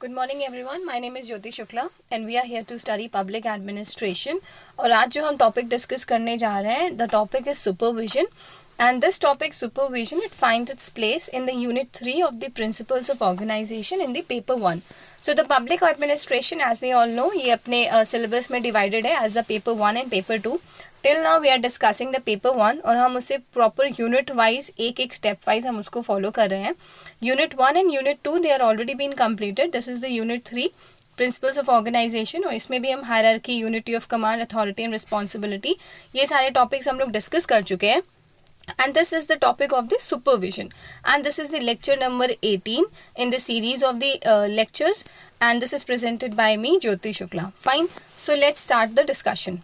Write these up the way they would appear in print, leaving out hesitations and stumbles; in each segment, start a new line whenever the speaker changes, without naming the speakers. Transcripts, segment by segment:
Good morning everyone. My name is Jyoti Shukla and we are here to study public administration. और आज जो हम topic discuss करने जा रहे हैं, the topic is supervision. And this topic supervision, it finds its place in the unit 3 of the principles of organization in the paper 1. So the public administration, as we all know, ये अपने syllabus में divided है as the paper 1 and paper 2. Till now we are discussing the paper 1 और हम उसे proper unit wise एक step wise हम उसको follow कर रहे हैं. Unit 1 and unit 2 they are already been completed. This is the unit 3. Principles of organisation और इसमें भी हम hierarchy, unity of command, authority and responsibility, ये सारे टॉपिक्स हम लोग डिस्कस कर चुके हैं. And this is the topic of the supervision, and this is the lecture number 18 in the series of the lectures, and this is presented by me, Jyoti Shukla. Fine, so let's start the discussion.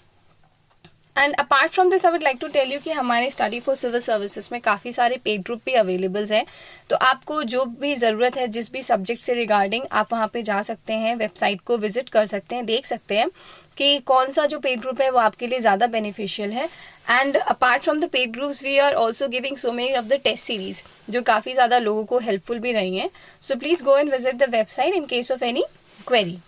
And apart from this I would like to tell you कि हमारे study for civil services में काफ़ी सारे paid group भी availables हैं. तो आपको जो भी ज़रूरत है जिस भी सब्जेक्ट से रिगार्डिंग, आप वहाँ पे जा सकते हैं, वेबसाइट को विजिट कर सकते हैं, देख सकते हैं कि कौन सा जो पेड ग्रुप है वो आपके लिए ज़्यादा बेनिफिशियल है. And apart from the paid groups we are also giving so many of the test series जो काफ़ी ज़्यादा लोगों को हेल्पफुल भी रही हैं. So please go and visit the website in case of any query.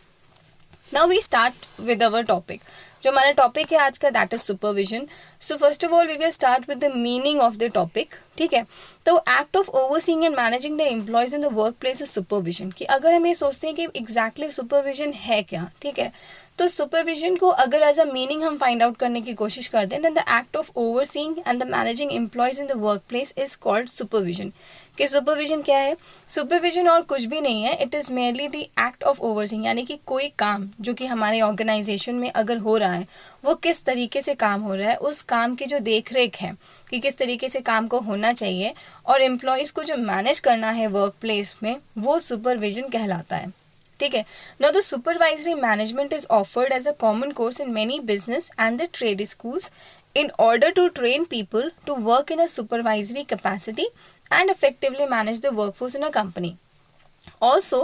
Now we start with our topic. जो हमारा टॉपिक है आज का, that is supervision. So first of all we will start with the meaning of the topic. ठीक है, तो act of overseeing and managing the employees in the work place is supervision. कि अगर हम ये सोचते हैं कि एग्जैक्टली सुपरविजन है क्या, ठीक है, तो सुपरविजन को अगर एज अ मीनिंग हम फाइंड आउट करने की कोशिश करते हैं, then the act of overseeing and the managing employees in the work place is called supervision. कि सुपरविजन क्या है? सुपरविजन और कुछ भी नहीं है, it is merely the act of overseeing. यानी कि कोई काम जो कि हमारे ऑर्गेनाइजेशन में अगर हो रहा है, वो किस तरीके से काम हो रहा है, उस काम की जो देख रेख है कि किस तरीके से काम को होना चाहिए, और एम्प्लॉयज़ को जो मैनेज करना है वर्क प्लेस में, वो सुपरविजन कहलाता है. ठीक है. Now the supervisory management is offered as a common course in many business and the trade schools in order to train people to work in a supervisory capacity and effectively manage the workforce in a company. Also,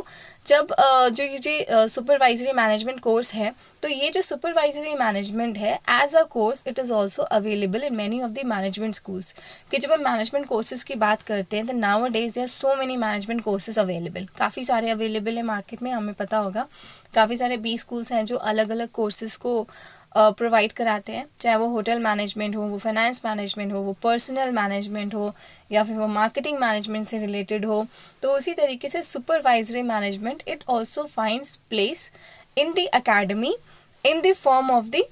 जब जो ये supervisory management course है, तो ये जो supervisory management है as a course, it is also available in many of the management schools. कि जब हम मैनेजमेंट कोर्सेज की बात करते हैं, तो nowadays there are so many management courses available. काफ़ी सारे अवेलेबल है मार्केट में, हमें पता होगा. काफ़ी सारे बी स्कूल्स हैं जो अलग अलग कोर्सेज को प्रोवाइड कराते हैं, चाहे वो होटल मैनेजमेंट हो, वो फाइनेंस मैनेजमेंट हो, वो पर्सनल मैनेजमेंट हो, या फिर वो मार्केटिंग मैनेजमेंट से रिलेटेड हो. तो उसी तरीके से supervisory management it also finds place in the academy in the form of the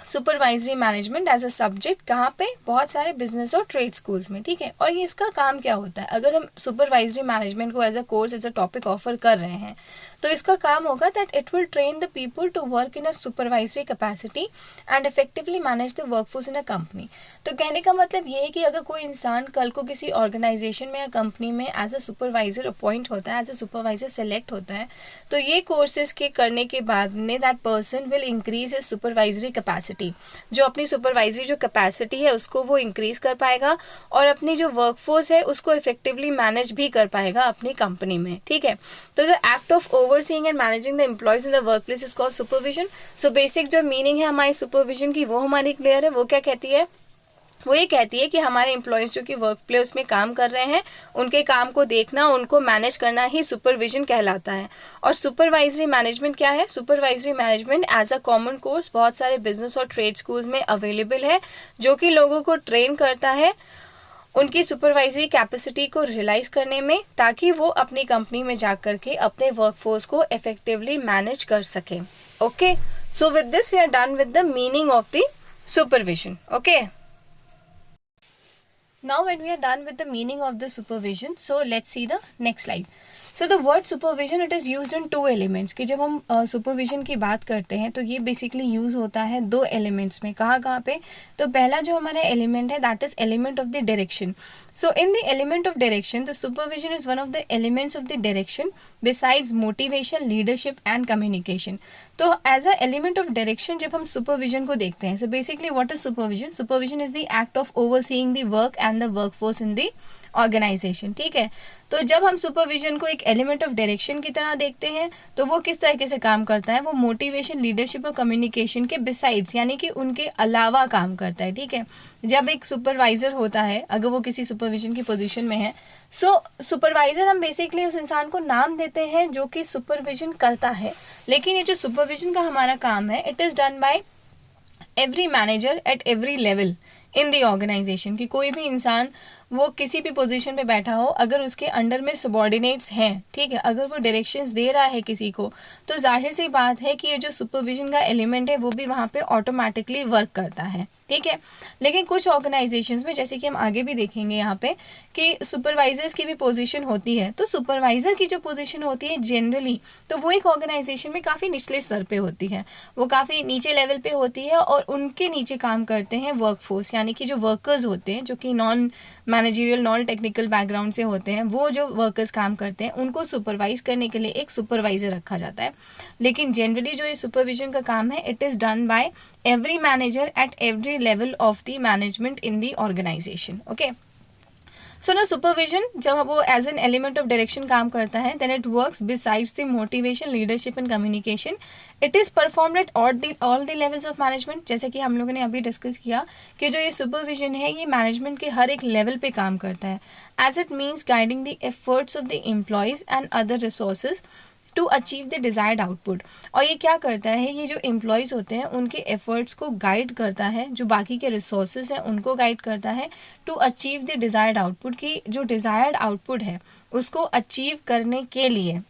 supervisory management as a subject. कहाँ पे? बहुत सारे बिजनेस और ट्रेड स्कूल्स में. ठीक है, और ये इसका काम क्या होता है? अगर हम सुपरवाइजरी मैनेजमेंट को as a course, as a topic offer कर रहे हैं, तो इसका काम होगा that it will train the people to work in a supervisory capacity and effectively manage the workforce in a company. तो कहने का मतलब ये है कि अगर कोई इंसान कल को किसी ऑर्गेनाइजेशन में या कंपनी में एज अ सुपरवाइजर अपॉइंट होता है, एज अ सुपरवाइजर सेलेक्ट होता है, तो ये कोर्सेज के करने के बाद में that person will increase his supervisory capacity. जो अपनी सुपरवाइजरी जो कैपेसिटी है उसको वो इंक्रीज कर पाएगा, और अपनी जो वर्कफोर्स है उसको इफेक्टिवली मैनेज भी कर पाएगा अपनी कंपनी में. ठीक है, तो the act of overseeing and managing the employees in the work place is called supervision. So basic जो मीनिंग है हमारी सुपरविजन की वो हमारी क्लियर है. वो क्या कहती है? वो ये कहती है कि हमारे एम्प्लॉयज़ जो कि वर्क प्लेस में काम कर रहे हैं, उनके काम को देखना, उनको मैनेज करना ही सुपरविजन कहलाता है. और सुपरवाइजरी मैनेजमेंट क्या है? Supervisory management as a common course बहुत सारे बिजनेस और ट्रेड स्कूल्स में अवेलेबल है, जो कि लोगों को ट्रेन करता है उनकी सुपरवाइजरी कैपेसिटी को रियलाइज करने में, ताकि वो अपनी कंपनी में जा कर के अपने वर्कफोर्स को इफेक्टिवली मैनेज कर सकें. Okay, so with this we are done with the meaning of the supervision. Okay, now when we are done with the meaning of the supervision, so let's see the next slide. So the word supervision, it is used in two elements. कि जब हम supervision की बात करते हैं, तो ये basically use होता है दो elements में. कहाँ पे? तो पहला जो हमारा element है, that is element of the direction. So in the element of direction, the supervision is one of the elements of the direction besides motivation, leadership and communication. तो as a element of direction जब हम supervision को देखते हैं, so basically what is supervision? Supervision is the act of overseeing the work and the workforce in the organisation, ठीक है। तो जब हम सुपरविजन को एक एलिमेंट ऑफ डायरेक्शन की तरह देखते हैं तो वो किस तरीके से काम करता है, वो मोटिवेशन, लीडरशिप और कम्युनिकेशन के बिसाइड्स यानी कि उनके अलावा काम करता है, ठीक है। जब एक सुपरवाइजर होता है, अगर वो किसी सुपरविजन की पोजीशन में है, सो सुपरवाइजर हम बेसिकली उस इंसान को नाम देते हैं जो कि सुपरविजन करता है, लेकिन ये जो सुपरविजन का हमारा काम है, it is done by every manager at every level in the organisation. कि कोई भी इंसान वो किसी भी पोजीशन पे बैठा हो, अगर उसके अंडर में सबॉर्डिनेट्स हैं, ठीक है, अगर वो डायरेक्शंस दे रहा है किसी को, तो जाहिर सी बात है कि ये जो सुपरविजन का एलिमेंट है वो भी वहाँ पे ऑटोमेटिकली वर्क करता है, ठीक है। लेकिन कुछ ऑर्गेनाइजेशंस में, जैसे कि हम आगे भी देखेंगे यहाँ पे, कि सुपरवाइजर्स की भी पोजीशन होती है। तो सुपरवाइजर की जो पोजीशन होती है जनरली, तो वो एक ऑर्गेनाइजेशन में काफ़ी निचले स्तर पे होती है, वो काफ़ी नीचे लेवल पे होती है, और उनके नीचे काम करते हैं वर्कफोर्स, यानी कि जो वर्कर्स होते हैं, जो कि non managerial, non technical background से होते हैं, वो जो वर्कर्स काम करते हैं उनको सुपरवाइज करने के लिए एक सुपरवाइजर रखा जाता है। लेकिन जनरली जो ये सुपरविजन का काम है, it is done by every manager at every level of the management in the organization, okay. So ना सुपरविजन जब वो as an element of direction काम करता है, then it works besides the motivation, leadership and communication. It is performed at all the levels of management. जैसे कि हम लोगों ने अभी डिस्कस किया कि जो ये सुपरविजन है, ये मैनेजमेंट के हर एक लेवल पे काम करता है, as it means guiding the efforts of the employees and other resources to achieve the desired output. और ये क्या करता है, ये जो एम्प्लॉयज़ होते हैं उनके एफर्ट्स को गाइड करता है, जो बाकी के रिसोर्सेज हैं उनको गाइड करता है to achieve the desired output, की जो डिज़ायर्ड आउटपुट है उसको अचीव करने के लिए,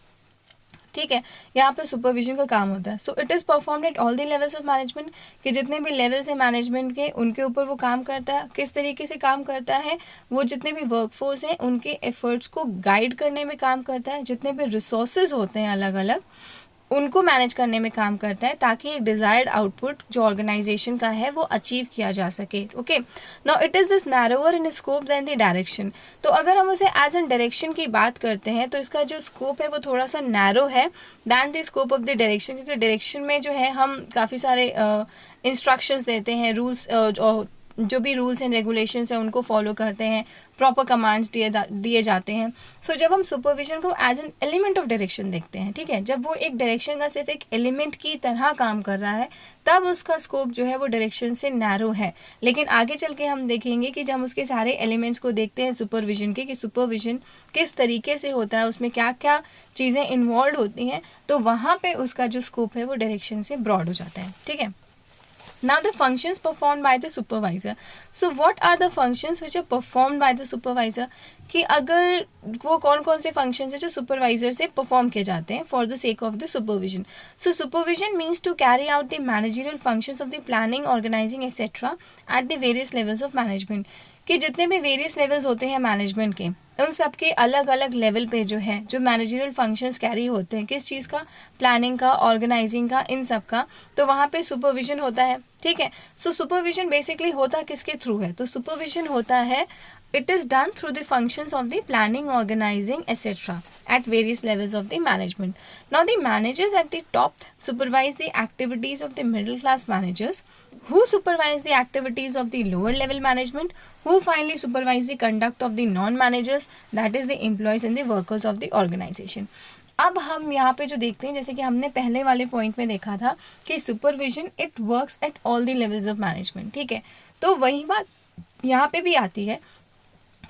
ठीक है, यहाँ पे सुपरविजन का काम होता है। सो it is performed at all the levels of management, कि जितने भी लेवल्स हैं मैनेजमेंट के, उनके ऊपर वो काम करता है। किस तरीके से काम करता है, वो जितने भी वर्कफोर्स हैं उनके एफर्ट्स को गाइड करने में काम करता है, जितने भी रिसोर्सेज होते हैं अलग अलग उनको मैनेज करने में काम करता है, ताकि एक डिज़ायर्ड आउटपुट जो ऑर्गेनाइजेशन का है वो अचीव किया जा सके, okay. Now it is this narrower in scope than the direction. तो अगर हम उसे एज एन डायरेक्शन की बात करते हैं तो इसका जो स्कोप है वो थोड़ा सा नैरो है than the scope of the direction, क्योंकि डायरेक्शन में जो है हम काफ़ी सारे इंस्ट्रक्शंस देते हैं, रूल्स जो भी रूल्स एंड रेगुलेशंस हैं उनको फॉलो करते हैं, प्रॉपर कमांड्स दिए जाते हैं। सो जब हम सुपरविजन को as an element of direction देखते हैं, ठीक है, जब वो एक डायरेक्शन का सिर्फ एक एलिमेंट की तरह काम कर रहा है, तब उसका स्कोप जो है वो डायरेक्शन से नैरो है। लेकिन आगे चल के हम देखेंगे कि जब हम उसके सारे एलिमेंट्स को देखते हैं सुपरविजन के, कि सुपरविजन किस तरीके से होता है, उसमें क्या क्या चीज़ें इन्वॉल्व होती हैं, तो वहाँ पर उसका जो स्कोप है वो डायरेक्शन से ब्रॉड हो जाता है, ठीक है। Now the functions performed by the supervisor. So what are the functions which are performed by the supervisor? कि अगर वो कौन कौन से फंक्शंस हैं जो सुपरवाइजर से परफॉर्म किए जाते हैं for the sake of the supervision. So supervision means to carry out the managerial functions of the planning, organising etcetera at the various levels of management. कि जितने भी वेरियस लेवल्स होते हैं मैनेजमेंट के, उन सब के अलग अलग लेवल पे जो है जो मैनेजरियल फंक्शंस कैरी होते हैं, किस चीज़ का, प्लानिंग का, ऑर्गेनाइजिंग का, इन सब का, तो वहाँ पे सुपरविजन होता है, ठीक है। सो सुपरविजन बेसिकली होता किसके थ्रू है, तो सुपरविजन होता है, it is done through the functions of the planning, organizing, etc. at various levels of the management. Now the managers at the top supervise the activities of the middle class managers, who supervise the activities of the lower level management, who finally supervise the conduct of the non-managers, that is the employees and the workers of the organization. अब हम यहाँ पे जो देखते हैं, जैसे कि हमने पहले वाले पॉइंट में देखा था कि supervision it works at all the levels of management, ठीक है। तो वही बात यहाँ पे भी आती है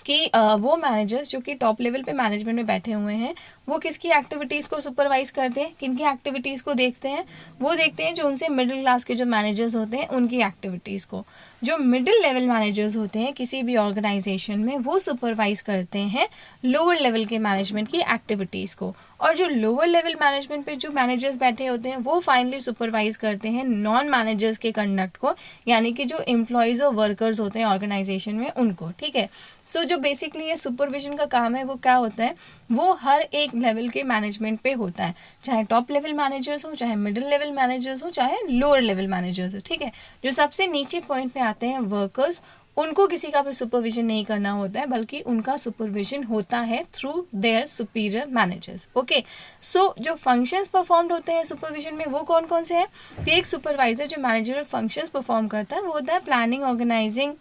कि वो मैनेजर्स जो कि टॉप लेवल पे मैनेजमेंट में बैठे हुए हैं, वो किसकी एक्टिविटीज़ को सुपरवाइज करते हैं, किनकी एक्टिविटीज़ को देखते हैं, वो देखते हैं जो उनसे मिडिल क्लास के जो मैनेजर्स होते हैं उनकी एक्टिविटीज़ को। जो मिडिल लेवल मैनेजर्स होते हैं किसी भी ऑर्गेनाइजेशन में, वो सुपरवाइज करते हैं लोअर लेवल के मैनेजमेंट की एक्टिविटीज़ को, और जो लोअर लेवल मैनेजमेंट पे जो मैनेजर्स बैठे होते हैं वो फाइनली सुपरवाइज करते हैं नॉन मैनेजर्स के कंडक्ट को, यानी कि जो एम्प्लॉयज़ और वर्कर्स होते हैं ऑर्गेनाइजेशन में उनको, ठीक है। सो जो बेसिकली ये सुपरविजन का काम है वो क्या होता है, वो हर एक लेवल के मैनेजमेंट पे होता है, चाहे टॉप लेवल मैनेजर्स हो, चाहे मिडिल लेवल मैनेजर्स हो, चाहे लोअर लेवल मैनेजर्स हो, ठीक है। जो सबसे नीचे पॉइंट पे आते हैं वर्कर्स, उनको किसी का भी सुपरविजन नहीं करना होता है, बल्कि उनका सुपरविजन होता है through their superior managers, okay. So जो फंक्शंस परफॉर्म्ड होते हैं सुपरविजन में वो कौन कौन से हैं, तो एक सुपरवाइजर जो मैनेजरल फंक्शंस परफॉर्म करता है वो होता है planning, organising,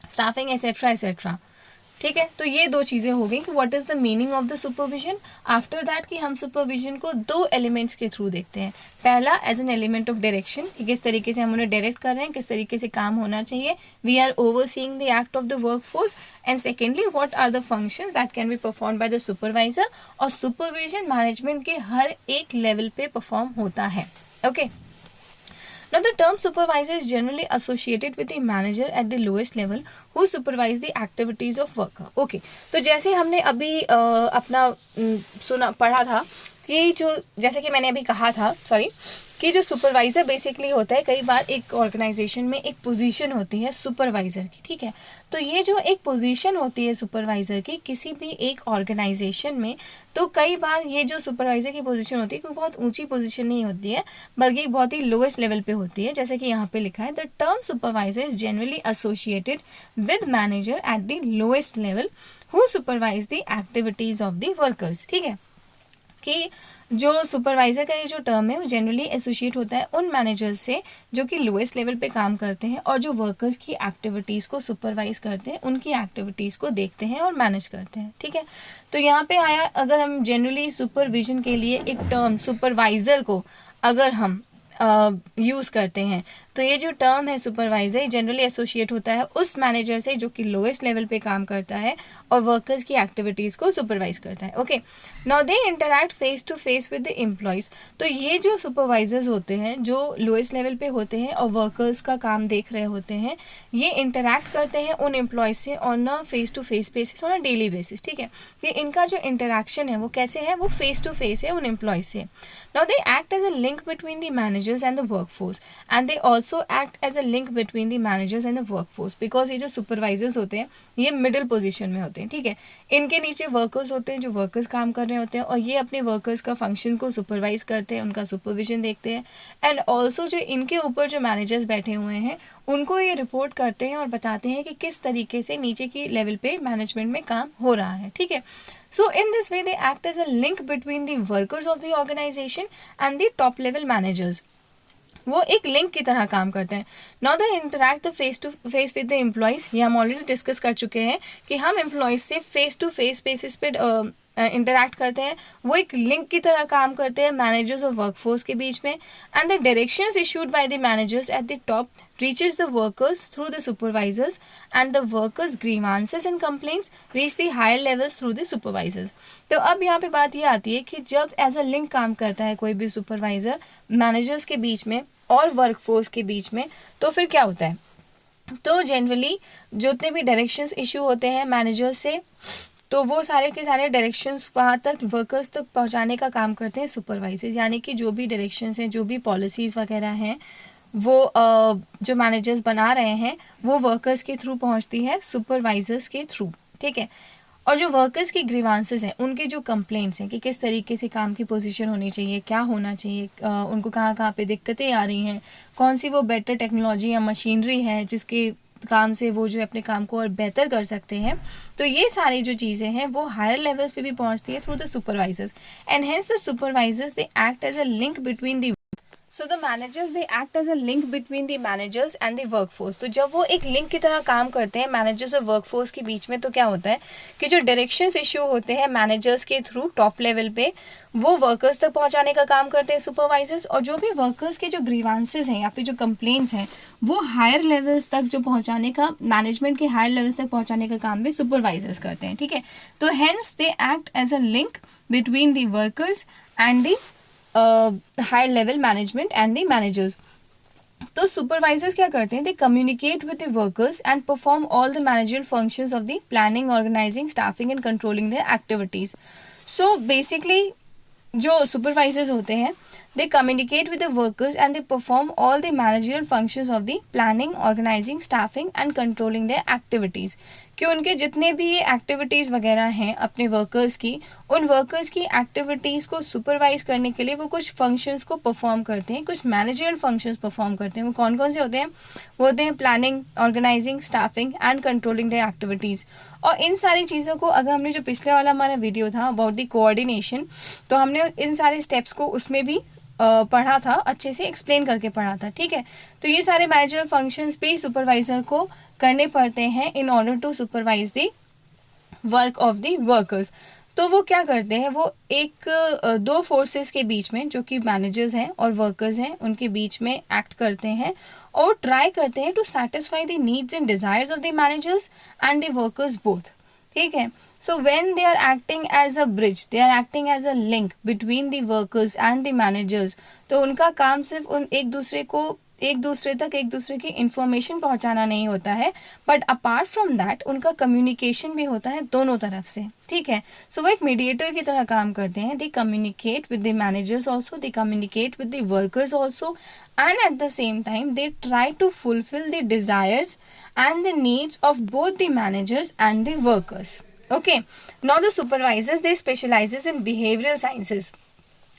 staffing, etcetera etcetera. ठीक है, तो ये दो चीज़ें हो गई कि what is the meaning of the supervision. After that कि हम सुपरविजन को दो एलिमेंट्स के थ्रू देखते हैं। पहला as an element of direction, कि किस तरीके से हम उन्हें डायरेक्ट कर रहे हैं, किस तरीके से काम होना चाहिए, we are overseeing the act of the work force. And secondly what are the functions that can be perform by the supervisor. और सुपरविजन मैनेजमेंट के हर एक लेवल पे परफॉर्म होता है। Okay, Now the term supervisor is generally associated with the manager at the lowest level who supervise the activities of worker. Okay, तो जैसे हमने अभी अपना पढ़ा था कि जो, जैसे कि मैंने अभी कहा था कि जो सुपरवाइज़र बेसिकली होता है, कई बार एक ऑर्गेनाइजेशन में एक पोजीशन होती है सुपरवाइज़र की, ठीक है। तो ये जो एक पोजीशन होती है सुपरवाइज़र की किसी भी एक ऑर्गेनाइजेशन में, तो कई बार ये जो सुपरवाइज़र की पोजीशन होती है कोई बहुत ऊंची पोजीशन नहीं होती है, बल्कि बहुत ही लोएस्ट लेवल पे होती है। जैसे कि यहाँ पे लिखा है, the term supervisor is generally associated with manager at the lowest level who supervise the activities of the workers. ठीक है, कि जो सुपरवाइज़र का ये जो टर्म है वो जनरली एसोसिएट होता है उन मैनेजर्स से जो कि लोएस्ट लेवल पे काम करते हैं और जो वर्कर्स की एक्टिविटीज़ को सुपरवाइज करते हैं, उनकी एक्टिविटीज़ को देखते हैं और मैनेज करते हैं। ठीक है, तो यहाँ पे आया, अगर हम जनरली सुपरविजन के लिए एक टर्म सुपरवाइज़र को अगर हम यूज़ करते हैं, तो ये जो टर्म है सुपरवाइज़र जनरली एसोसिएट होता है उस मैनेजर से जो कि लोएस्ट लेवल पे काम करता है और वर्कर्स की एक्टिविटीज़ को सुपरवाइज करता है। Okay, now they interact face to face with the employees. तो ये जो सुपरवाइजर्स होते हैं जो लोएस्ट लेवल पे होते हैं और वर्कर्स का काम देख रहे होते हैं, ये इंटरैक्ट करते हैं उन एम्प्लॉयज़ से on a face to face basis, on a daily basis. ठीक है, तो इनका जो इंटरैक्शन है वो कैसे है, वो फेस टू फेस है उन एम्प्लॉयज़ से। Now they act as a link between the managers and the work force and they also act as a link between the managers and the workforce, because ये जो supervisors होते हैं ये middle position में होते हैं। ठीक है, इनके नीचे वर्कर्स होते हैं जो वर्कर्स काम कर रहे होते हैं और ये अपने वर्कर्स का फंक्शन को सुपरवाइज करते हैं, उनका सुपरविजन देखते हैं। एंड ऑल्सो जो इनके ऊपर जो मैनेजर्स बैठे हुए हैं उनको ये रिपोर्ट करते हैं और बताते हैं कि किस तरीके से नीचे की लेवल पे मैनेजमेंट में काम हो रहा है। ठीक है, so in this way they act as a link between the workers of the organization and the top level managers. वो एक लिंक की तरह काम करते हैं। Now they interact the face to face with the employees. ये हम already discuss कर चुके हैं कि हम एम्प्लॉयज़ से फेस टू फेस बेसिस पे इंटरैक्ट करते हैं, वो एक लिंक की तरह काम करते हैं मैनेजर्स और वर्कफोर्स के बीच में। And the directions issued by the managers at the top reaches the workers through the supervisors and the workers grievances and complaints reach the higher levels through the supervisors. तो अब यहाँ पे बात ये आती है कि जब एज अ लिंक काम करता है कोई भी सुपरवाइजर मैनेजर्स के बीच में और वर्कफोर्स के बीच में, तो फिर क्या होता है, तो जनरली जितने भी डायरेक्शंस इशू होते हैं मैनेजर्स से, तो वो सारे के सारे डायरेक्शंस वहाँ तक वर्कर्स तक पहुँचाने का काम करते हैं सुपरवाइजर्स। यानी कि जो भी डायरेक्शंस हैं, जो भी पॉलिसीज़ वगैरह हैं, वो जो मैनेजर्स बना रहे हैं वो वर्कर्स के थ्रू पहुंचती है सुपरवाइजर्स के थ्रू। ठीक है, और जो वर्कर्स की ग्रीवांसेस हैं, उनके जो कंप्लेंट्स हैं कि किस तरीके से काम की पोजीशन होनी चाहिए, क्या होना चाहिए, उनको कहाँ कहाँ पे दिक्कतें आ रही हैं, कौन सी वो बेटर टेक्नोलॉजी या मशीनरी है जिसके काम से वो जो है अपने काम को और बेहतर कर सकते हैं, तो ये सारी जो चीज़ें हैं वो हायर लेवल्स पे भी पहुंचती है through the supervisors. And hence the supervisors they act as a link between the So the managers they act as a link between the managers and the workforce. तो जब वो एक लिंक की तरह काम करते हैं मैनेजर्स और वर्कफोर्स के बीच में, तो क्या होता है कि जो डायरेक्शंस इशू होते हैं मैनेजर्स के थ्रू टॉप लेवल पे, वो वर्कर्स तक पहुंचाने का काम करते हैं सुपरवाइजर्स, और जो भी वर्कर्स के जो ग्रीवांसेस हैं या फिर जो कंप्लेंट्स हैं वो हायर लेवल्स तक जो पहुंचाने का, मैनेजमेंट के हायर लेवल्स तक पहुंचाने का काम भी सुपरवाइजर्स करते हैं। ठीक है, तो hence they act as a link between the workers and the higher level management and the managers. तो सुपरवाइजर्स क्या करते हैं, they communicate with the workers and perform all the managerial functions of the planning, organising, staffing and controlling the activities. So basically जो supervisors होते हैं they communicate with the workers and they perform all the managerial functions of the planning, organising, staffing and controlling the activities. कि उनके जितने भी activities वगैरह हैं अपने वर्कर्स की, उन वर्कर्स की एक्टिविटीज़ को सुपरवाइज करने के लिए वो कुछ फंक्शंस को परफॉर्म करते हैं, कुछ मैनेजरियल फंक्शंस परफॉर्म करते हैं। वो कौन कौन से होते हैं, वो होते हैं planning, organising, staffing and controlling the activities. और इन सारी चीज़ों को अगर हमने जो पिछले वाला हमारा वीडियो था अबाउट द कोऑर्डिनेशन, तो हमने इन सारे स्टेप्स को उसमें भी पढ़ा था, अच्छे से एक्सप्लेन करके पढ़ा था। ठीक है, तो ये सारे मैनेजरल फंक्शंस भी सुपरवाइजर को करने पड़ते हैं in order to supervise the work of the workers. तो वो क्या करते हैं, वो एक दो फोर्सेस के बीच में, जो कि मैनेजर्स हैं और वर्कर्स हैं, उनके बीच में एक्ट करते हैं और ट्राई करते हैं to satisfy the needs and desires of the managers and the workers both. ठीक है, so when they are acting as a bridge, they are acting as a link between the workers and the managers, तो उनका काम सिर्फ उन एक दूसरे तक एक दूसरे की इंफॉर्मेशन पहुंचाना नहीं होता है, बट अपार्ट फ्रॉम दैट उनका कम्युनिकेशन भी होता है दोनों तरफ से। ठीक है, सो वो एक मीडिएटर की तरह काम करते हैं। They communicate with the managers also, they communicate with the workers also, and at the same time they try to fulfil the desires and the needs of both the managers and the workers. Okay, now the supervisors they specialises in behavioural sciences.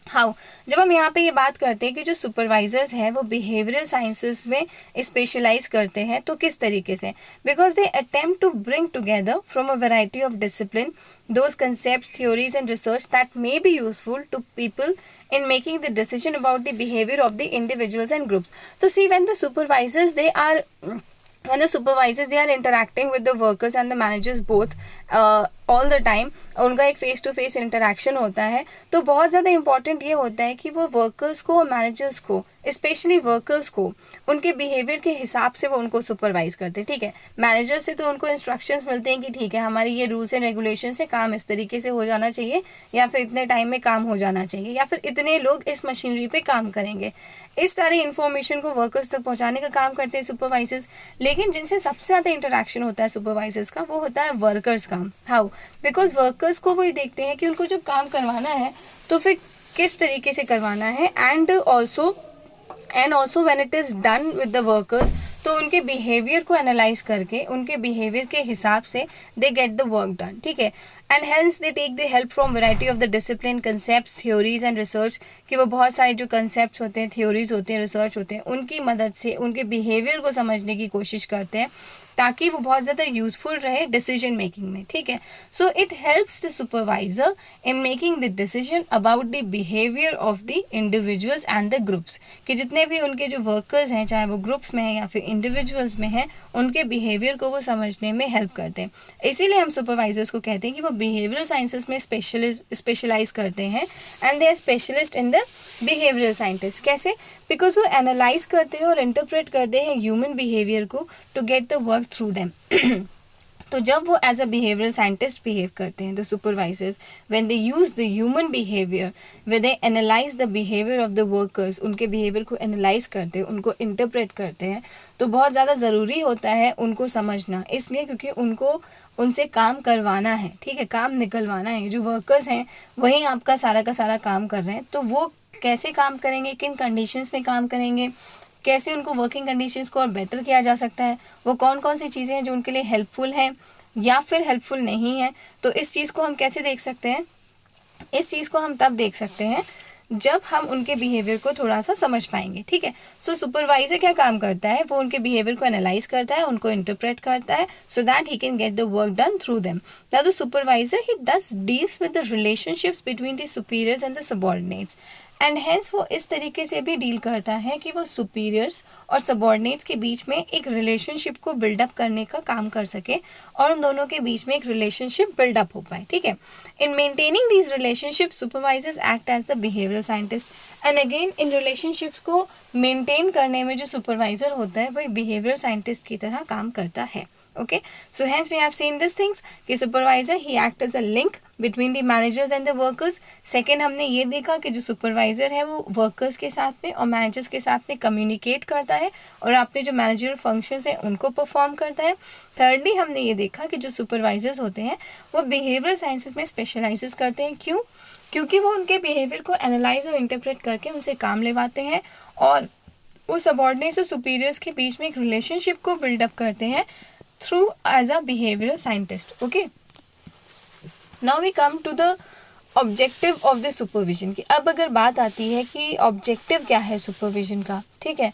How, जब हम यहाँ पे ये बात करते हैं कि जो सुपरवाइजर्स हैं वो बिहेवियरल साइंसेस में स्पेशलाइज करते हैं, तो किस तरीके से? Because they attempt to bring together from a variety of discipline those concepts, theories and research that may be useful to people in making the decision about the behavior of the individuals and groups. So see, when the supervisors they are interacting with the workers and the managers both all the time, उनका एक face to face interaction होता है, तो बहुत ज़्यादा important ये होता है कि वो वर्कर्स को और मैनेजर्स को, स्पेशली वर्कर्स को, उनके बिहेवियर के हिसाब से वो उनको सुपरवाइज करते हैं। ठीक है, मैनेजर से तो उनको इंस्ट्रक्शंस मिलते हैं कि ठीक है हमारे ये रूल्स एंड रेगुलेशन से काम इस तरीके से हो जाना चाहिए, या फिर इतने टाइम में काम हो जाना चाहिए, या फिर इतने लोग इस मशीनरी पे काम करेंगे। इस सारी इन्फॉर्मेशन को वर्कर्स तक पहुंचाने का काम करते हैं सुपरवाइजर्स। लेकिन जिनसे सबसे ज़्यादा इंटरेक्शन होता है सुपरवाइजर्स का, वो होता है वर्कर्स का। हाउ, बिकॉज वर्कर्स को वो देखते हैं कि उनको जो काम करवाना है तो फिर किस तरीके से करवाना है, and also when it is done with the workers, तो उनके बिहेवियर को एनालाइज करके उनके बिहेवियर के हिसाब से they get the work done. ठीक है, and hence they take the help from variety of the discipline, concepts, theories and research, कि वो बहुत सारे जो कंसेप्ट्स होते हैं, थ्योरीज होते हैं, रिसर्च होते हैं, उनकी मदद से उनके बिहेवियर को समझने की कोशिश करते हैं ताकि वो बहुत ज़्यादा यूजफुल रहे डिसीजन मेकिंग में। ठीक है, so it helps the supervisor in making the decision about the behaviour of the individuals and the groups, कि जितने भी उनके जो वर्कर्स हैं, चाहे वो ग्रुप्स में हैं या फिर इंडिविजुअल्स में हैं, उनके बिहेवियर को वो समझने में हेल्प करते हैं। इसीलिए हम सुपरवाइजर्स को कहते हैं कि वो बिहेवियरल साइंसेस में स्पेशलाइज करते हैं, and they are specialist in the behavioural scientist. कैसे? बिकॉज वो एनालाइज करते हैं और इंटरप्रेट करते हैं ह्यूमन बिहेवियर को to get the work through them. तो जब वो as a behavioural scientist behave करते हैं, the supervisors, when they use the human behaviour, when they analyse the behaviour of the workers, उनके बिहेवियर को एनालाइज करते हैं, उनको इंटरप्रेट करते हैं, तो बहुत ज़्यादा ज़रूरी होता है उनको समझना, इसलिए क्योंकि उनको उनसे काम करवाना है। ठीक है, काम निकलवाना है। जो वर्कर्स हैं वही आपका सारा का सारा काम कर रहे हैं, तो वो कैसे काम करेंगे, किन कंडीशंस में काम करेंगे, कैसे उनको वर्किंग कंडीशंस को और बेटर किया जा सकता है, वो कौन कौन सी चीज़ें हैं जो उनके लिए हेल्पफुल हैं या फिर हेल्पफुल नहीं है, तो इस चीज़ को हम कैसे देख सकते हैं? इस चीज़ को हम तब देख सकते हैं जब हम उनके बिहेवियर को थोड़ा सा समझ पाएंगे। ठीक है, सो सुपरवाइजर क्या काम करता है? वो उनके बिहेवियर को एनालाइज करता है, उनको इंटरप्रेट करता है, so that he can get the work done through them. Now the supervisor he thus deals with the relationships between the superiors and the subordinates, and hence वो इस तरीके से भी डील करता है कि वो सुपीरियर्स और सबऑर्डिनेट्स के बीच में एक रिलेशनशिप को बिल्डअप करने का काम कर सके और उन दोनों के बीच में एक रिलेशनशिप बिल्डअप हो पाए। ठीक है, in maintaining these relationship supervisors act as the behavioural scientist, and again in relationships को मेंटेन करने में जो सुपरवाइजर होता है वो एक बिहेवियरल साइंटिस्ट की तरह काम करता है। Okay, so hence we have seen these things कि supervisor he act as a link between the managers and the workers. Second, हमने ये देखा कि जो supervisor है वो workers के साथ में और managers के साथ में communicate करता है और अपने जो managerial functions हैं उनको perform करता है. Thirdly, हमने ये देखा कि जो supervisors होते हैं वो behavioral sciences में specializes करते हैं. क्यों? क्योंकि वो उनके behavior को analyze और interpret करके उनसे काम लेवाते हैं और वो subordinates और superiors के बीच में एक relationship को build up करते हैं through as a behavioral scientist. Okay, now we come to the objective of the supervision की अब अगर बात आती है कि objective क्या है supervision का, ठीक है,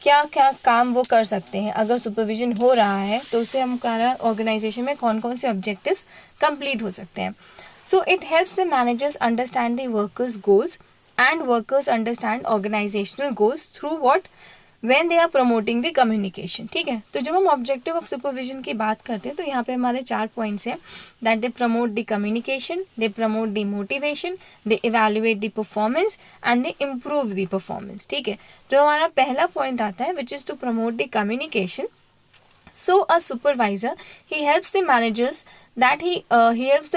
क्या क्या काम वो कर सकते हैं अगर supervision हो रहा है तो उससे हमारा organization में कौन कौन से objectives complete हो सकते हैं. So it helps the managers understand the workers goals and workers understand organizational goals through what when they are promoting the communication. ठीक है, तो जब हम ऑब्जेक्टिव ऑफ सुपरविजन की बात करते हैं तो यहाँ पे हमारे 4 पॉइंट्स हैं, that they promote the communication, they promote the motivation, they evaluate the performance and they improve the performance. ठीक है, तो हमारा पहला पॉइंट आता है which is to promote the communication. So a supervisor, he helps the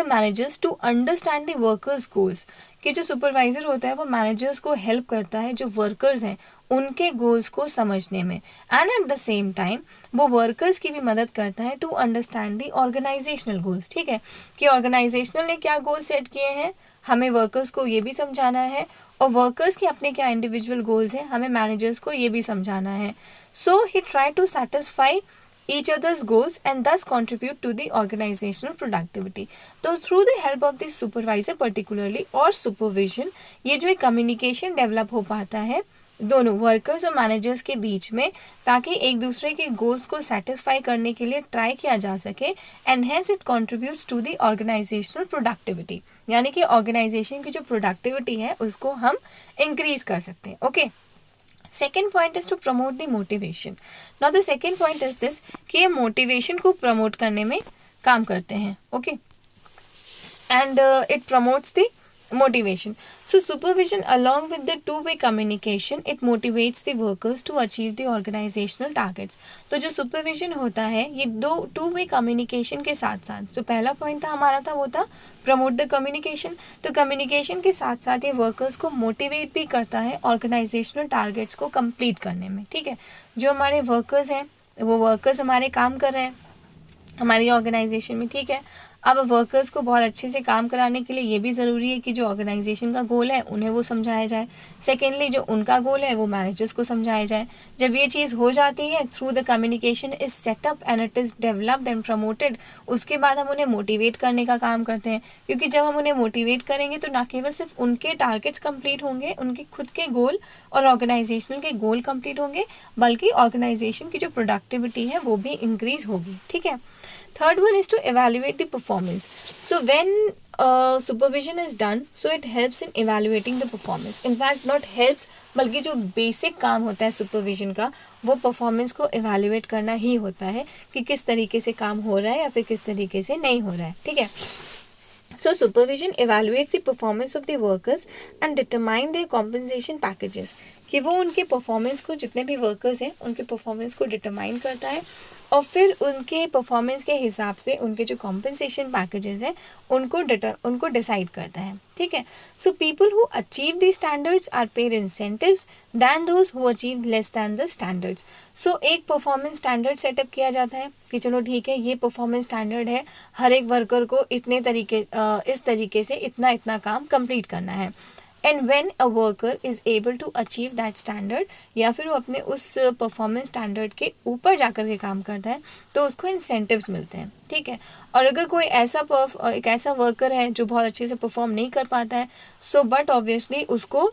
managers to understand the workers goals। कि जो supervisor होता है वो मैनेजर्स को हेल्प करता है जो वर्कर्स हैं उनके गोल्स को समझने में, and at the same time वो वर्कर्स की भी मदद करता है to understand the organisational goals. ठीक है, कि ऑर्गेनाइजेशनल ने क्या गोल सेट किए हैं, हमें वर्कर्स को ये भी समझाना है, और वर्कर्स के अपने क्या इंडिविजुअल गोल्स हैं, हमें मैनेजर्स को ये भी समझाना है। So he try to satisfy each other's goals and thus contribute to the organizational productivity। तो through the help of the supervisor particularly और supervision, ये जो एक communication develop हो पाता है दोनों वर्कर्स और मैनेजर्स के बीच में, ताकि एक दूसरे के गोल्स को सेटिस्फाई करने के लिए ट्राई किया जा सके, and hence it contributes to the organisational productivity. यानी कि ऑर्गेनाइजेशन की जो प्रोडक्टिविटी है उसको हम इंक्रीज कर सकते हैं। Okay, second point is to promote the motivation. Now the second point is this कि ये मोटिवेशन को प्रमोट करने में काम करते हैं। Okay, and it promotes the motivation। So supervision along with the two-way communication, it motivates the workers to achieve the organizational targets। तो जो supervision होता है ये दो two-way communication के साथ साथ, जो पहला पॉइंट था हमारा था वो था प्रमोट द कम्युनिकेशन, तो कम्युनिकेशन के साथ साथ ये वर्कर्स को मोटिवेट भी करता है ऑर्गेनाइजेशनल टारगेट्स को कंप्लीट करने में। ठीक है, जो हमारे वर्कर्स हैं वो वर्कर्स हमारे काम कर रहे हैं हमारी ऑर्गेनाइजेशन में। ठीक है, अब वर्कर्स को बहुत अच्छे से काम कराने के लिए ये भी ज़रूरी है कि जो ऑर्गेनाइजेशन का गोल है उन्हें वो समझाया जाए। सेकेंडली जो उनका गोल है वो मैनेजर्स को समझाया जाए। जब ये चीज़ हो जाती है through the communication is setup and it is developed and promoted, उसके बाद हम उन्हें मोटिवेट करने का काम करते हैं, क्योंकि जब हम उन्हें मोटिवेट करेंगे तो ना केवल सिर्फ उनके टारगेट्स कंप्लीट होंगे, उनके खुद के गोल और ऑर्गेनाइजेशनल के गोल कंप्लीट होंगे, बल्कि ऑर्गेनाइजेशन की जो प्रोडक्टिविटी है वो भी इंक्रीज होगी। ठीक है, third one is to evaluate the performance। So when supervision is done, so it helps in evaluating the performance। In fact not helps, बल्कि जो बेसिक काम होता है सुपरविजन का वो परफॉर्मेंस को evaluate करना ही होता है कि किस तरीके से काम हो रहा है या फिर किस तरीके से नहीं हो रहा है। ठीक है, so supervision evaluates the performance of the workers and determine their compensation packages। कि वो उनके परफॉर्मेंस को, जितने भी वर्कर्स हैं उनके परफॉर्मेंस को डिटरमाइन करता है और फिर उनके परफॉर्मेंस के हिसाब से उनके जो कॉम्पनसेशन पैकेजेस हैं उनको डिसाइड करता है। ठीक है, so people who achieve the standards are paid incentives than those who achieve less than the standards. So एक परफॉर्मेंस स्टैंडर्ड सेटअप किया जाता है कि चलो ठीक है ये परफॉर्मेंस स्टैंडर्ड है, हर एक वर्कर को इस तरीके से इतना काम कंप्लीट करना है। And when a worker is able to achieve that standard, या फिर वो अपने उस परफॉर्मेंस स्टैंडर्ड के ऊपर जाकर के काम करता है तो उसको इंसेंटिव्स मिलते हैं। ठीक है, और अगर कोई एक ऐसा वर्कर है जो बहुत अच्छे से परफॉर्म नहीं कर पाता है, सो बट ऑब्वियसली उसको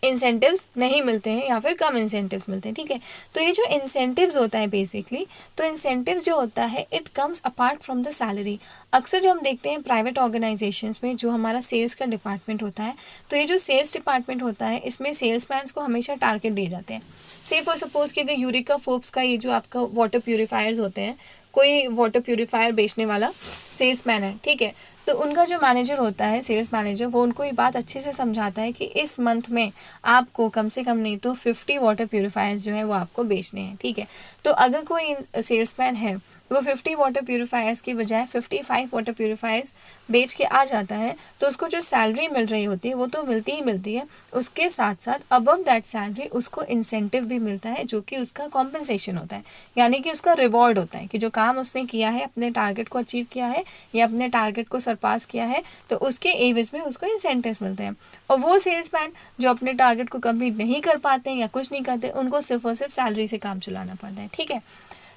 इंसेंटिव्स नहीं मिलते हैं या फिर कम इंसेंटिव्स मिलते हैं। ठीक है, तो ये जो इंसेंटिव्स होता है बेसिकली, तो इंसेंटिव्स जो होता है it comes apart from the salary. अक्सर जो हम देखते हैं प्राइवेट ऑर्गेनाइजेशंस में जो हमारा सेल्स का डिपार्टमेंट होता है, तो ये जो सेल्स डिपार्टमेंट होता है इसमें सेल्समैन्स को हमेशा टारगेट दिए जाते हैं। से फॉर सपोज कि अगर यूरिका फोर्ब्स का ये जो आपका वाटर प्यूरीफायर्स होते हैं, कोई वाटर प्यूरीफायर बेचने वाला सेल्समैन है, ठीक है, तो उनका जो मैनेजर होता है, सेल्स मैनेजर, वो उनको ये बात अच्छे से समझाता है कि इस मंथ में आपको कम से कम नहीं तो 50 वाटर प्यूरीफायर्स जो है वो आपको बेचने हैं। ठीक है, तो अगर कोई सेल्समैन है वो 50 वाटर प्यूरीफायर्स की बजाय 55 वाटर प्यूरीफायर्स बेच के आ जाता है, तो उसको जो सैलरी मिल रही होती है वो तो मिलती ही मिलती है, उसके साथ साथ अबव दैट सैलरी उसको इंसेंटिव भी मिलता है जो कि उसका कॉम्पनसेशन होता है, यानी कि उसका रिवॉर्ड होता है कि जो काम उसने किया है, अपने टारगेट को अचीव किया है या अपने टारगेट को सरपास किया है, तो उसके एवज में उसको इंसेंटिव्स मिलते हैं। और वो सेल्समैन जो अपने टारगेट को कंप्लीट नहीं कर पाते हैं या कुछ नहीं करते, उनको सिर्फ और सिर्फ सैलरी से काम चलाना पड़ता है। ठीक है,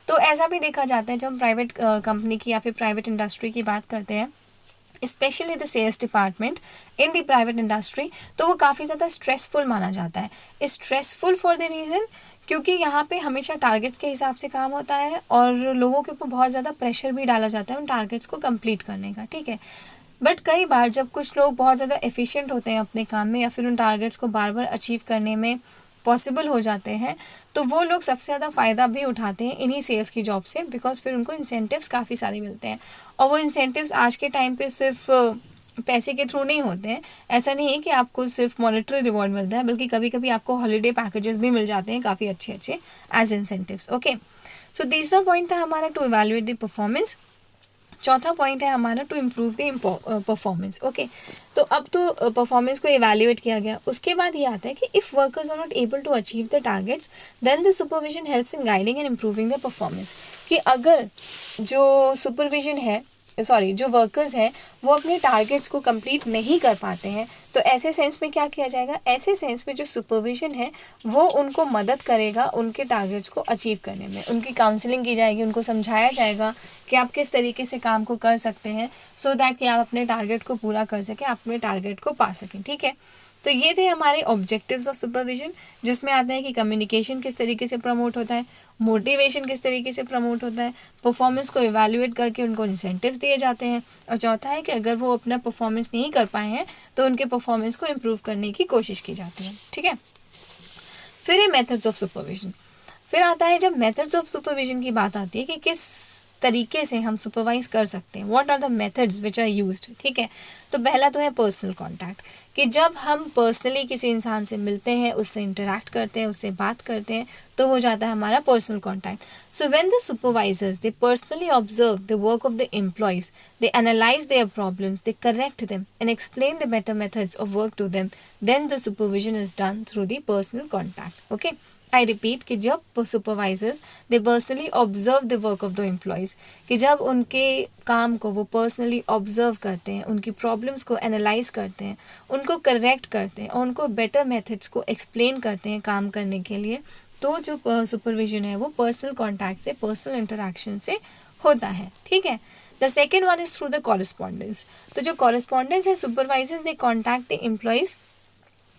तो ऐसा भी देखा जाता है जब हम प्राइवेट कंपनी की या फिर प्राइवेट इंडस्ट्री की बात करते हैं, specially the sales department in the private industry, तो वो काफ़ी ज़्यादा स्ट्रेसफुल माना जाता है। स्ट्रेसफुल फॉर द रीज़न क्योंकि यहाँ पे हमेशा टारगेट्स के हिसाब से काम होता है और लोगों के ऊपर बहुत ज़्यादा प्रेशर भी डाला जाता है उन टारगेट्स को कंप्लीट करने का। ठीक है, बट कई बार जब कुछ लोग बहुत ज़्यादा एफिशिएंट होते हैं अपने काम में या फिर उन टारगेट्स को बार बार अचीव करने में पॉसिबल हो जाते हैं, तो वो लोग सबसे ज़्यादा फ़ायदा भी उठाते हैं इन्हीं सेल्स की जॉब से, बिकॉज फिर उनको इंसेंटिव्स काफ़ी सारे मिलते हैं। और वो इंसेंटिव्स आज के टाइम पे सिर्फ पैसे के थ्रू नहीं होते हैं। ऐसा नहीं है कि आपको सिर्फ मॉनेटरी रिवॉर्ड मिलता है, बल्कि कभी कभी आपको हॉलीडे पैकेजेस भी मिल जाते हैं काफ़ी अच्छे अच्छे एज इंसेंटिव्स। ओके, सो तीसरा पॉइंट था हमारा टू इवैल्यूएट द परफॉर्मेंस। चौथा पॉइंट है हमारा to improve the performance. Okay, तो अब तो परफॉर्मेंस को इवैल्यूएट किया गया, उसके बाद ये आता है कि if workers are not able to achieve the targets then the supervision helps in guiding and improving the performance. कि अगर जो सुपरविजन है, जो वर्कर्स हैं वो अपने टारगेट्स को कंप्लीट नहीं कर पाते हैं, तो ऐसे सेंस में क्या किया जाएगा, ऐसे सेंस में जो सुपरविजन है वो उनको मदद करेगा उनके टारगेट्स को अचीव करने में। उनकी काउंसलिंग की जाएगी, उनको समझाया जाएगा कि आप किस तरीके से काम को कर सकते हैं सो दैट कि आप अपने टारगेट को पूरा कर सकें, आप अपने टारगेट को पा सकें। ठीक है, तो ये थे हमारे ऑब्जेक्टिव्स ऑफ सुपरविजन, जिसमें आता है कि कम्युनिकेशन किस तरीके से प्रमोट होता है, मोटिवेशन किस तरीके से प्रमोट होता है, परफॉर्मेंस को इवैल्यूएट करके उनको इंसेंटिव्स दिए जाते हैं, और चौथा है कि अगर वो अपना परफॉर्मेंस नहीं कर पाए हैं तो उनके परफॉर्मेंस को इम्प्रूव करने की कोशिश की जाती है। ठीक है, फिर है मेथड्स ऑफ सुपरविजन। फिर आता है जब मेथड्स ऑफ सुपरविजन की बात आती है कि किस तरीके से हम सुपरवाइज कर सकते हैं, what are the methods which are used. ठीक है, तो पहला तो है पर्सनल कांटेक्ट, कि जब हम पर्सनली किसी इंसान से मिलते हैं, उससे इंटरेक्ट करते हैं, उससे बात करते हैं, तो हो जाता है हमारा personal contact. So when the supervisors they personally observe the work of the employees, they analyse their problems, they correct them and explain the better methods of work to them, then the supervision is done through the personal contact. Okay, I repeat कि जब supervisors they personally observe the work of the employees, कि जब उनके काम को वो personally observe करते हैं, उनकी प्रॉब्लम्स को एनालाइज करते हैं, उनको करेक्ट करते हैं और उनको बेटर मेथड्स को एक्सप्लेन करते हैं काम करने के लिए, तो जो सुपरविजन है वो पर्सनल कॉन्टैक्ट से, पर्सनल इंटरेक्शन से होता है। ठीक है, the second one is through the correspondence. तो जो कॉरेस्पॉन्डेंस है, supervisors they contact the employees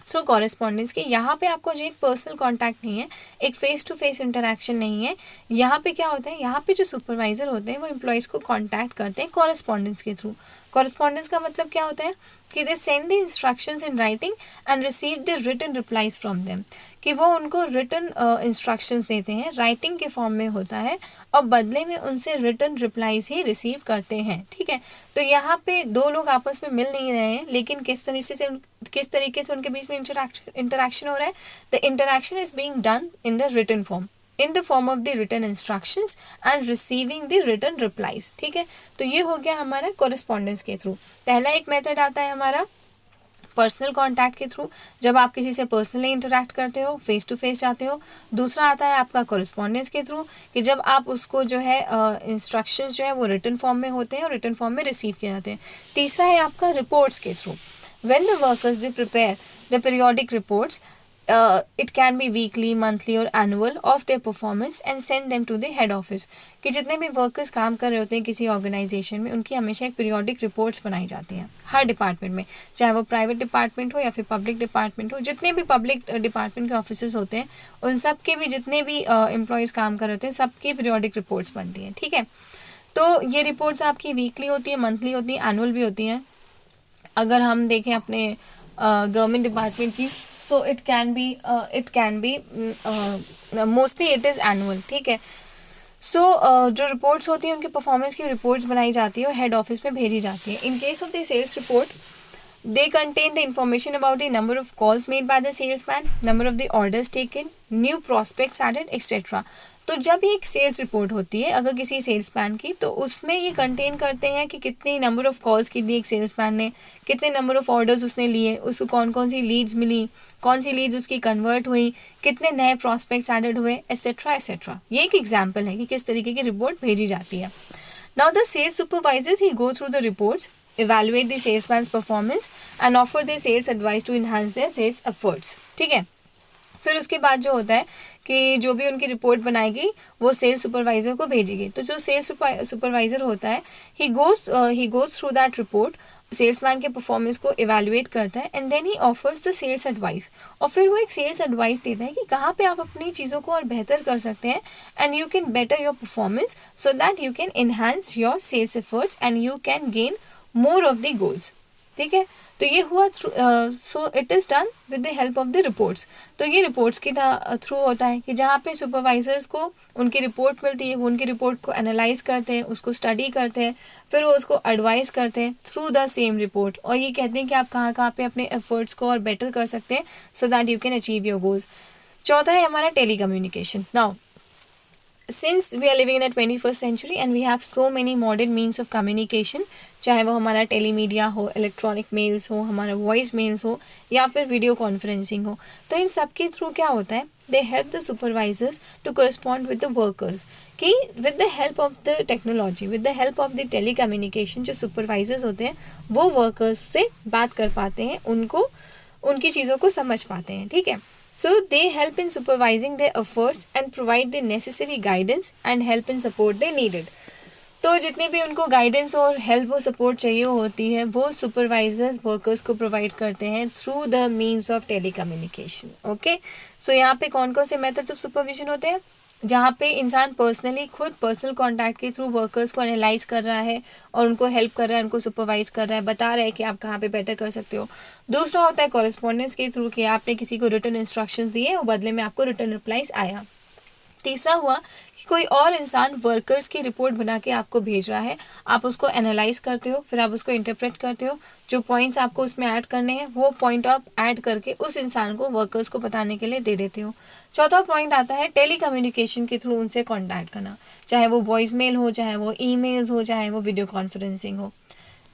through correspondence के। यहाँ पे आपको जो एक पर्सनल कांटेक्ट नहीं है, एक फेस टू फेस इंटरेक्शन नहीं है। यहाँ पे क्या होता है, यहाँ पे जो सुपरवाइजर होते हैं वो एम्प्लॉयज़ को कांटेक्ट करते हैं कॉरेस्पॉन्डेंस के थ्रू। कॉरेस्पॉन्डेंस का मतलब क्या होता है कि they send the instructions in writing and receive the written replies from them, कि वो उनको रिटन इंस्ट्रक्शंस देते हैं, राइटिंग के फॉर्म में होता है, और बदले में उनसे रिटन रिप्लाईज ही रिसीव करते हैं। ठीक है, तो यहाँ पे दो लोग आपस में मिल नहीं रहे हैं, लेकिन किस तरीके से उनके बीच में इंटरेक्शन हो रहा है, the interaction is being done in the written form, in the form of the written instructions and receiving the written replies। ठीक है, तो ये हो गया हमारा कॉरेस्पॉन्डेंस के थ्रू। पहला एक मेथड आता है हमारा पर्सनल कांटेक्ट के थ्रू, जब आप किसी से पर्सनली इंटरेक्ट करते हो, फेस टू फेस जाते हो। दूसरा आता है आपका कॉरेस्पॉन्डेंस के थ्रू, कि जब आप उसको जो है इंस्ट्रक्शंस जो है वो रिटन फॉर्म में होते हैं और रिटन फॉर्म में रिसीव किए जाते हैं। तीसरा है आपका रिपोर्ट्स के through, when the workers they prepare the periodic reports, it can be weekly, monthly or annual of their performance and send them to the head office। कि जितने भी वर्कर्स काम कर रहे होते हैं किसी ऑर्गेनाइजेशन में, उनकी हमेशा एक पीरियोडिक रिपोर्ट्स बनाई जाती हैं हर डिपार्टमेंट में, चाहे वो प्राइवेट डिपार्टमेंट हो या फिर पब्लिक डिपार्टमेंट हो। जितने भी पब्लिक डिपार्टमेंट के ऑफिस होते हैं, उन सब के भी जितने भी एम्प्लॉयज़ काम कर रहे होते हैं, सबकी पीरियोडिक रिपोर्ट्स बनती हैं। ठीक है, तो ये रिपोर्ट्स आपकी वीकली होती है, मंथली होती हैं, एनुअल भी होती हैं। अगर हम देखें अपने गवर्नमेंट डिपार्टमेंट की, so it can be mostly it is annual। ठीक है, सो जो रिपोर्ट्स होती हैं उनके परफॉर्मेंस की रिपोर्ट्स बनाई जाती है और हेड ऑफिस में भेजी जाती है। In case of the sales report, they contain the information about the number of calls made by the salesman, number of the orders taken, new prospects added, etc। तो जब ये एक सेल्स रिपोर्ट होती है अगर किसी सेल्समैन की, तो उसमें ये कंटेन करते हैं कि कितनी नंबर ऑफ़ कॉल्स की दी एक सेल्समैन ने, कितने नंबर ऑफ़ ऑर्डर्स उसने लिए, उसको कौन कौन सी लीड्स मिली, कौन सी लीड्स उसकी कन्वर्ट हुई, कितने नए प्रॉस्पेक्ट्स एडेड हुए, एट्सेट्रा एट्सेट्रा। ये एक एग्जाम्पल है कि किस तरीके की रिपोर्ट भेजी जाती है। Now the sales supervisors he go through the reports, evaluate the salesman's performance and offer the sales advice to enhance their sales efforts। ठीक है, फिर उसके बाद जो होता है कि जो भी उनकी रिपोर्ट बनाएगी वो सेल्स सुपरवाइज़र को भेजेगी। तो जो सेल्स सुपरवाइज़र होता है, he goes through that report, salesman के परफॉर्मेंस को इवेल्युएट करता है and then he offers the sales advice, और फिर वो एक सेल्स एडवाइस देता है कि कहाँ पे आप अपनी चीज़ों को और बेहतर कर सकते हैं, and you can better your performance so that you can enhance your sales efforts and you can gain more of the goals. ठीक है, तो ये हुआ so it is done with the help of the reports. तो ये reports के through होता है कि जहाँ पे सुपरवाइजर्स को उनकी रिपोर्ट मिलती है, वो उनकी रिपोर्ट को एनालाइज करते हैं, उसको स्टडी करते हैं, फिर वो उसको एडवाइस करते हैं थ्रू द सेम रिपोर्ट, और ये कहते हैं कि आप कहाँ कहाँ पे अपने एफर्ट्स को और बेटर कर सकते हैं so that you can achieve your goals. चौथा है हमारा telecommunication. Now since we are living in a 21st century and we have so many modern means of communication, चाहे वो हमारा टेलीमीडिया हो, इलेक्ट्रॉनिक मेल्स हो, हमारा वॉइस मेल्स हो, या फिर वीडियो कॉन्फ्रेंसिंग हो, तो इन सब के थ्रू क्या होता है, they help the supervisors to correspond with the workers, कि with the help of the technology, with the help of the telecommunication, जो सुपरवाइजर्स होते हैं वो वर्कर्स से बात कर पाते हैं, उनको उनकी चीज़ों को समझ पाते हैं, ठीक है। So they help in supervising their efforts and provide the necessary guidance and help and support they needed. तो जितनी भी उनको गाइडेंस और हेल्प और सपोर्ट चाहिए होती है वो सुपरवाइजर्स वर्कर्स को प्रोवाइड करते हैं through the means of telecommunication. Okay, so यहाँ पे कौन कौन से मेथड्स ऑफ सुपरविजन होते हैं, जहाँ पे इंसान पर्सनली खुद पर्सनल कांटेक्ट के थ्रू वर्कर्स को एनालाइज कर रहा है और उनको हेल्प कर रहा है, उनको सुपरवाइज कर रहा है, बता रहा है कि आप कहाँ पे बेटर कर सकते हो। दूसरा होता है कॉरेस्पॉन्डेंस के थ्रू, कि आपने किसी को रिटर्न इंस्ट्रक्शंस दिए और बदले में आपको रिटर्न रिप्लाईज आया। तीसरा हुआ कि कोई और इंसान वर्कर्स की रिपोर्ट बना के आपको भेज रहा है, आप उसको एनालाइज करते हो, फिर आप उसको इंटरप्रेट करते हो, जो पॉइंट्स आपको उसमें ऐड करने हैं वो पॉइंट आप ऐड करके उस इंसान को, वर्कर्स को बताने के लिए दे देते हो। चौथा पॉइंट आता है टेली कम्युनिकेशन के थ्रू उनसे कॉन्टैक्ट करना, चाहे वो वॉइस मेल हो, चाहे वो ईमेल्स हो, चाहे वो वीडियो कॉन्फ्रेंसिंग हो,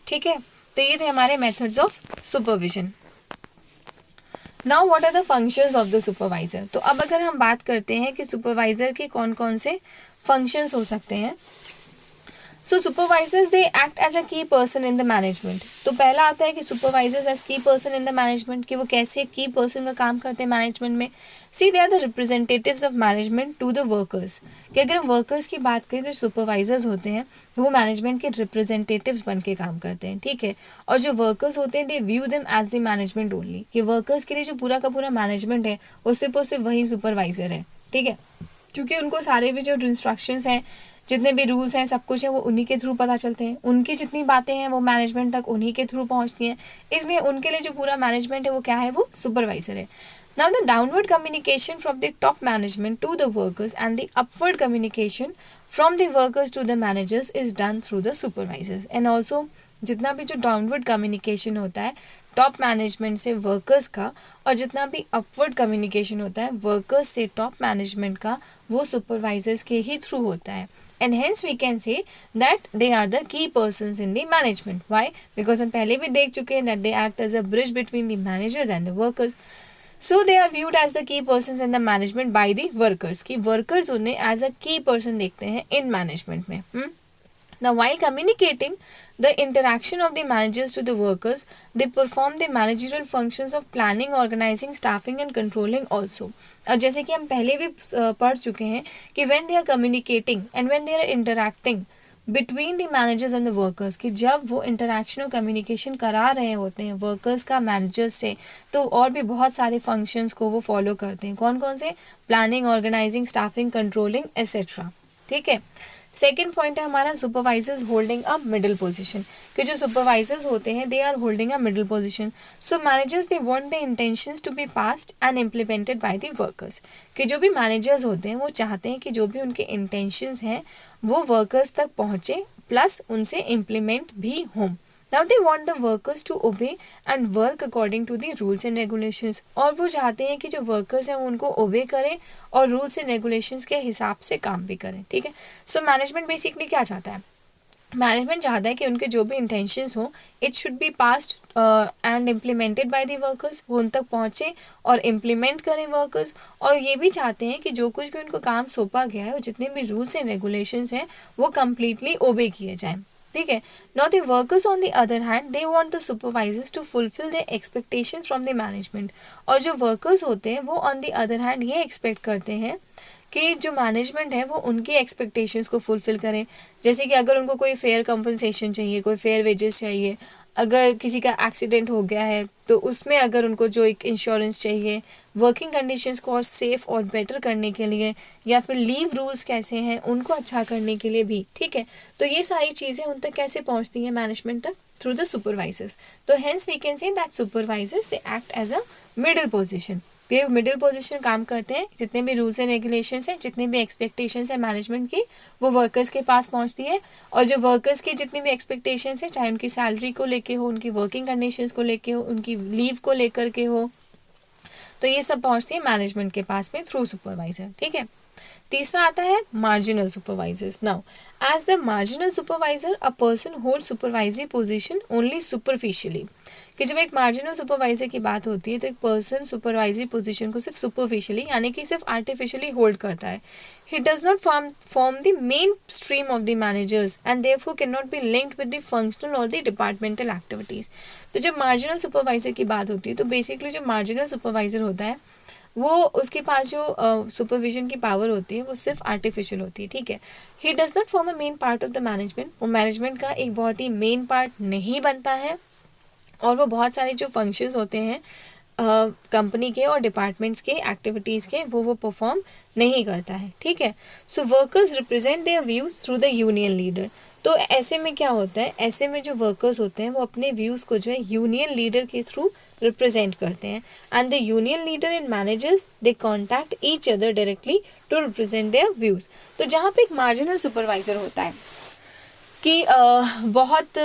ठीक है। तो ये थे हमारे methods of supervision. Now what are the functions of the supervisor. तो अब अगर हम बात करते हैं कि सुपरवाइजर के कौन कौन से फंक्शंस हो सकते हैं। So supervisors they act as a key person in the management. तो पहला आता है कि सुपरवाइजर्स एज की पर्सन इन द मैनेजमेंट, कि वो कैसे की पर्सन का काम करते हैं मैनेजमेंट में। See they are the representatives of management to the workers, कि अगर हम वर्कर्स की बात करें तो सुपरवाइजर्स होते हैं वो मैनेजमेंट के रिप्रेजेंटेटिव्स बन के काम करते हैं, ठीक है। और जो वर्कर्स होते हैं they view them as the management only, कि वर्कर्स के लिए जो पूरा का पूरा मैनेजमेंट है वो सिर्फ और सिर्फ वही सुपरवाइजर है, ठीक है, क्योंकि उनको सारे भी जो इंस्ट्रक्शंस हैं, जितने भी रूल्स हैं, सब कुछ है वो उन्हीं के थ्रू पता चलते हैं, उनकी जितनी बातें हैं वो मैनेजमेंट तक उन्हीं के थ्रू पहुंचती हैं, इसलिए उनके लिए जो पूरा मैनेजमेंट है वो क्या है, वो सुपरवाइजर है। Now the downward communication from the top management to the workers and the upward communication from the workers to the managers is done through the supervisors. And also जितना भी जो डाउनवर्ड कम्युनिकेशन होता है top management से workers का, और जितना भी अपवर्ड कम्युनिकेशन होता है वर्कर्स से टॉप मैनेजमेंट का, वो सुपरवाइजर्स के ही थ्रू होता है। And hence we can say that they are the key persons in the management. Why? Because हम पहले भी देख चुके हैं that they act as a bridge between the managers and the workers. So they are viewed as the key persons in the management by the workers, कि workers उन्हें as a key person देखते हैं in management में। Now while communicating the interaction of the managers to the workers, they perform the managerial functions of planning, organizing, staffing and controlling also. और जैसे कि हम पहले भी पढ़ चुके हैं कि when they are communicating and when they are interacting between the managers and the workers, कि जब वो इंटरेक्शन और कम्युनिकेशन करा रहे होते हैं वर्कर्स का मैनेजर्स से, तो और भी बहुत सारे फंक्शंस को वो फॉलो करते हैं। कौन कौन से? Planning, organising, staffing, controlling et cetera, ठीक है। सेकेंड पॉइंट है हमारा supervisors holding a middle position, कि जो सुपरवाइजर्स होते हैं they are holding a middle position. So managers they want the intentions to be passed and implemented by the workers, कि जो भी मैनेजर्स होते हैं वो चाहते हैं कि जो भी उनके इंटेंशंस हैं वो वर्कर्स तक पहुँचे प्लस उनसे इम्प्लीमेंट भी हों। Now they want the workers to obey and work according to the rules and regulations, और वो चाहते हैं कि जो वर्कर्स हैं वो उनको ओबे करें और रूल्स एंड रेगुलेशंस के हिसाब से काम भी करें, ठीक है। सो मैनेजमेंट बेसिकली क्या चाहता है? मैनेजमेंट चाहता है कि उनके जो भी इंटेंशंस हो it should be passed and implemented by the workers, वो उन तक पहुँचे और इम्प्लीमेंट करें वर्कर्स। और ये भी चाहते हैं कि जो कुछ भी उनको काम सौंपा गया है और जितने भी रूल्स एंड रेगुलेशंस हैं वो कम्प्लीटली ओबे किए जाएँ, ठीक है। Now the workers on the other hand they want the supervisors to fulfill their expectations from the management, और जो वर्कर्स होते हैं वो on the other hand ये एक्सपेक्ट करते हैं कि जो मैनेजमेंट है वो उनकी एक्सपेक्टेशंस को फुलफिल करें। जैसे कि अगर उनको कोई फेयर कंपनसेशन चाहिए, कोई फेयर वेजेस चाहिए, अगर किसी का एक्सीडेंट हो गया है तो उसमें अगर उनको जो एक इंश्योरेंस चाहिए, वर्किंग कंडीशंस को और सेफ और बेटर करने के लिए, या फिर लीव रूल्स कैसे हैं उनको अच्छा करने के लिए भी, ठीक है। तो ये सारी चीज़ें उन तक कैसे पहुंचती हैं मैनेजमेंट तक? Through the supervisors. तो hence we can say that supervisors they act as a middle position. ये मिडिल पोजीशन काम करते हैं, जितने भी रूल्स एंड रेगुलेशंस हैं, जितनी भी एक्सपेक्टेशंस है मैनेजमेंट की, वो वर्कर्स के पास पहुंचती है। और जो वर्कर्स की जितनी भी एक्सपेक्टेशंस है, चाहे उनकी सैलरी को लेके हो, उनकी वर्किंग कंडीशंस को लेके हो, उनकी लीव को लेकर के हो, तो ये सब पहुंचती है मैनेजमेंट के पास में थ्रू सुपरवाइजर, ठीक है। तीसरा आता है marginal supervisors. Now as the marginal supervisor a person hold supervisory position only superficially. कि जब एक मार्जिनल सुपरवाइजर की बात होती है तो एक पर्सन सुपरवाइजरी पोजीशन को सिर्फ सुपरफिशियली यानी कि सिर्फ आर्टिफिशियली होल्ड करता है। ही does not form the main stream of the managers and therefore can not be linked with the functional और द डिपार्टमेंटल एक्टिविटीज। तो जब मार्जिनल सुपरवाइजर की बात होती है तो बेसिकली जो मार्जिनल सुपरवाइजर होता है वो उसके पास जो सुपरविजन की पावर होती है वो सिर्फ आर्टिफिशियल होती है, ठीक है। ही does not form a main part of the management. वो मैनेजमेंट का एक बहुत ही मेन पार्ट नहीं बनता है और वो बहुत सारे जो फंक्शंस होते हैं कंपनी के और डिपार्टमेंट्स के एक्टिविटीज़ के वो परफॉर्म नहीं करता है, ठीक है। So workers represent their views through the union leader. तो ऐसे में क्या होता है, ऐसे में जो वर्कर्स होते हैं वो अपने व्यूज़ को जो है यूनियन लीडर के थ्रू रिप्रेजेंट करते हैं। And the union leader and managers they contact each other directly to represent their views. तो जहाँ पे एक मार्जिनल सुपरवाइजर होता है कि बहुत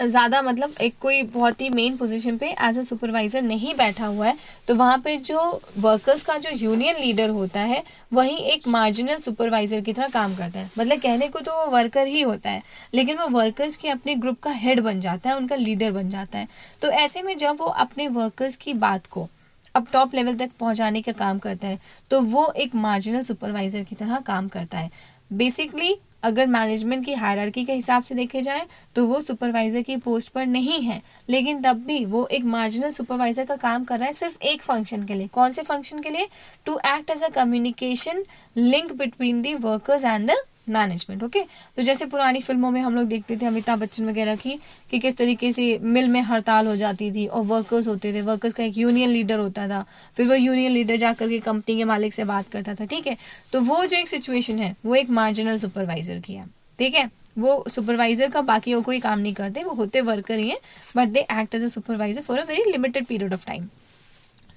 ज़्यादा मतलब एक कोई बहुत ही मेन पोजीशन पे एज अ सुपरवाइज़र नहीं बैठा हुआ है, तो वहाँ पे जो वर्कर्स का जो यूनियन लीडर होता है वही एक मार्जिनल सुपरवाइज़र की तरह काम करता है। मतलब कहने को तो वो वर्कर ही होता है लेकिन वो वर्कर्स के अपने ग्रुप का हेड बन जाता है, उनका लीडर बन जाता है। तो ऐसे में जब वो अपने वर्कर्स की बात को अब टॉप लेवल तक पहुँचाने का काम करता है तो वो एक मार्जिनल सुपरवाइज़र की तरह काम करता है। बेसिकली अगर मैनेजमेंट की हायरार्की के हिसाब से देखे जाए तो वो सुपरवाइज़र की पोस्ट पर नहीं है, लेकिन तब भी वो एक मार्जिनल सुपरवाइज़र का काम कर रहा है सिर्फ एक फंक्शन के लिए। कौन से फंक्शन के लिए? To act as a communication link between the workers and the management. Okay, तो जैसे पुरानी फिल्मों में हम लोग देखते थे अमिताभ बच्चन वगैरह की कि किस तरीके से मिल में हड़ताल हो जाती थी और वर्कर्स होते थे, वर्कर्स का एक यूनियन लीडर होता था, फिर वो यूनियन लीडर जाकर के कंपनी के मालिक से बात करता था, ठीक है। तो वो जो एक सिचुएशन है वो एक मार्जिनल सुपरवाइजर की है, ठीक है। वो सुपरवाइजर का बाकी कोई काम नहीं करते, वो होते वर्कर ही हैं but they act as a supervisor for a very limited period of time.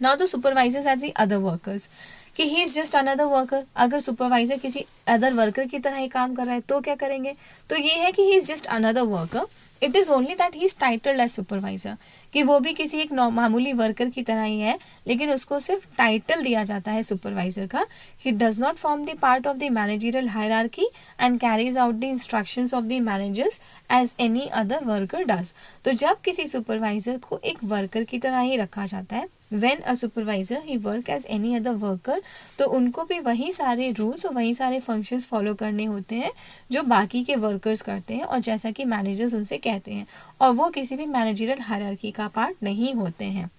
Now the supervisors as the other workers कि he is just another worker. अगर सुपरवाइजर किसी अदर वर्कर की तरह ही काम कर रहा है तो क्या करेंगे? तो ये है कि he is just another worker, it is only that he is titled as supervisor, कि वो भी किसी एक मामूली वर्कर की तरह ही है लेकिन उसको सिर्फ टाइटल दिया जाता है सुपरवाइजर का। He does not form the part of the managerial hierarchy and carries out the instructions of the managers as any other worker does. तो जब किसी सुपरवाइजर को एक वर्कर की तरह ही रखा जाता है, when a supervisor he work as any other worker, तो उनको भी वही सारे रूल्स और वही सारे फंक्शंस फॉलो करने होते हैं जो बाकी के वर्कर्स करते हैं और जैसा कि मैनेजर्स उनसे कहते हैं, और वो किसी भी मैनेजरियल हायरार्की का पार्ट नहीं होते हैं,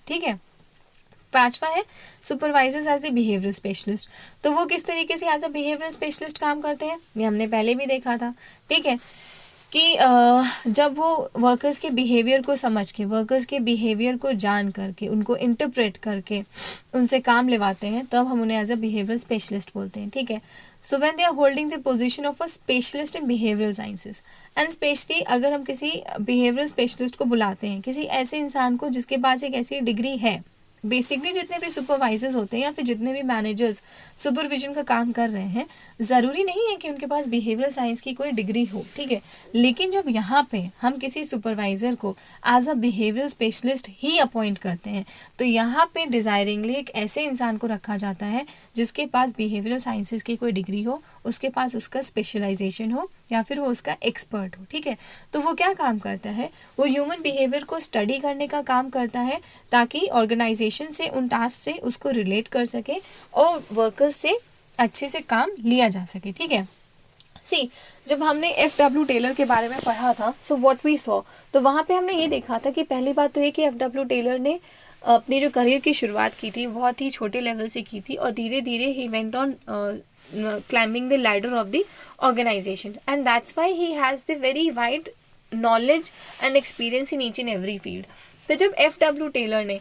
ठीक है। पांचवा है supervisors as a behaviour specialist. तो वो किस तरीके से एज अ बिहेवियर स्पेशलिस्ट काम करते हैं ये हमने पहले भी देखा था, ठीक है, कि जब वो वर्कर्स के बिहेवियर को समझ के, वर्कर्स के बिहेवियर को जान करके, उनको इंटरप्रेट करके उनसे काम लेवाते हैं तब हम उन्हें एज अ बिहेवियर स्पेशलिस्ट बोलते हैं, ठीक है। So when they are holding the position of a specialist in behavioural sciences and specially अगर हम किसी बिहेवियर स्पेशलिस्ट को बुलाते हैं, किसी ऐसे इंसान को जिसके पास एक ऐसी डिग्री है, बेसिकली जितने भी सुपरवाइजर्स होते हैं या फिर जितने भी मैनेजर्स सुपरविजन का काम कर रहे हैं, ज़रूरी नहीं है कि उनके पास बिहेवियरल साइंस की कोई डिग्री हो, ठीक है। लेकिन जब यहाँ पे हम किसी सुपरवाइज़र को एज अ बिहेवियरल स्पेशलिस्ट ही अपॉइंट करते हैं तो यहाँ पे डिज़ायरिंगली एक ऐसे इंसान को रखा जाता है जिसके पास बिहेवियरल साइंसेस की कोई डिग्री हो, उसके पास उसका स्पेशलाइजेशन हो या फिर वो उसका एक्सपर्ट हो, ठीक है। तो वो क्या काम करता है? वो ह्यूमन बिहेवियर को स्टडी करने का काम करता है ताकि ऑर्गेनाइजेशन से उन टास्क से उसको रिलेट कर सके और वर्कर्स से अच्छे से काम लिया जा सके, ठीक है। सी, जब हमने FW टेलर के बारे में पढ़ा था, सो व्हाट वी सॉ, तो वहाँ पे हमने ये देखा था कि पहली बात तो ये कि FW टेलर ने अपनी जो करियर की शुरुआत की थी बहुत ही छोटे लेवल से की थी और धीरे धीरे he went on climbing the ladder of the organization and that's why he has the very wide knowledge and experience in each and every field. तो जब F.W. टेलर ने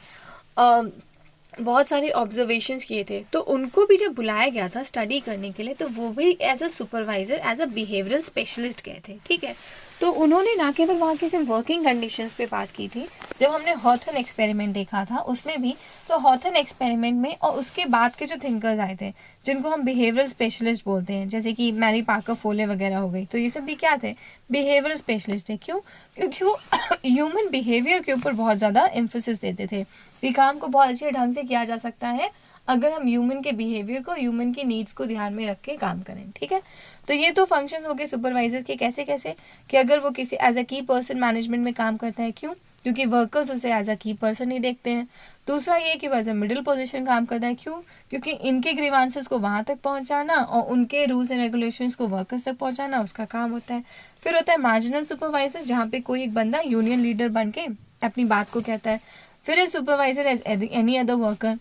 बहुत सारे ऑब्जर्वेशंस किए थे तो उनको भी जब बुलाया गया था स्टडी करने के लिए तो वो भी as a supervisor as a behavioural specialist गए थे, ठीक है। तो उन्होंने ना केवल वहाँ की सिर्फ वर्किंग कंडीशंस पे बात की थी। जब हमने हॉथन एक्सपेरिमेंट देखा था उसमें भी, तो हॉथन एक्सपेरिमेंट में और उसके बाद के जो थिंकर्स आए थे जिनको हम बिहेवियरल स्पेशलिस्ट बोलते हैं, जैसे कि मैरी पार्कर फोले वगैरह हो गई, तो ये सब भी क्या थे, बिहेवियरल स्पेशलिस्ट थे। क्यों? क्योंकि वो ह्यूमन बिहेवियर के ऊपर बहुत ज़्यादा एम्फोसिस देते थे। ये काम को बहुत अच्छे ढंग से किया जा सकता है अगर हम ह्यूमन के बिहेवियर को, ह्यूमन की नीड्स को ध्यान में रख के काम करें, ठीक है। तो ये तो फंक्शंस हो गए सुपरवाइजर के। कैसे कैसे कि अगर वो किसी as a key person management में काम करता है, क्यों? क्योंकि वर्कर्स उसे एज अ की पर्सन ही देखते हैं। दूसरा ये कि वो एज अ मिडिल पोजीशन काम करता है, क्यों? क्योंकि इनके ग्रीवांसेस को वहाँ तक पहुँचाना और उनके रूल्स एंड रेगुलेशंस को वर्कर्स तक पहुँचाना उसका काम होता है। फिर होता है मार्जिनल सुपरवाइजर, जहाँ पे कोई एक बंदा यूनियन लीडर बन के अपनी बात को कहता है। फिर है supervisor as any other worker,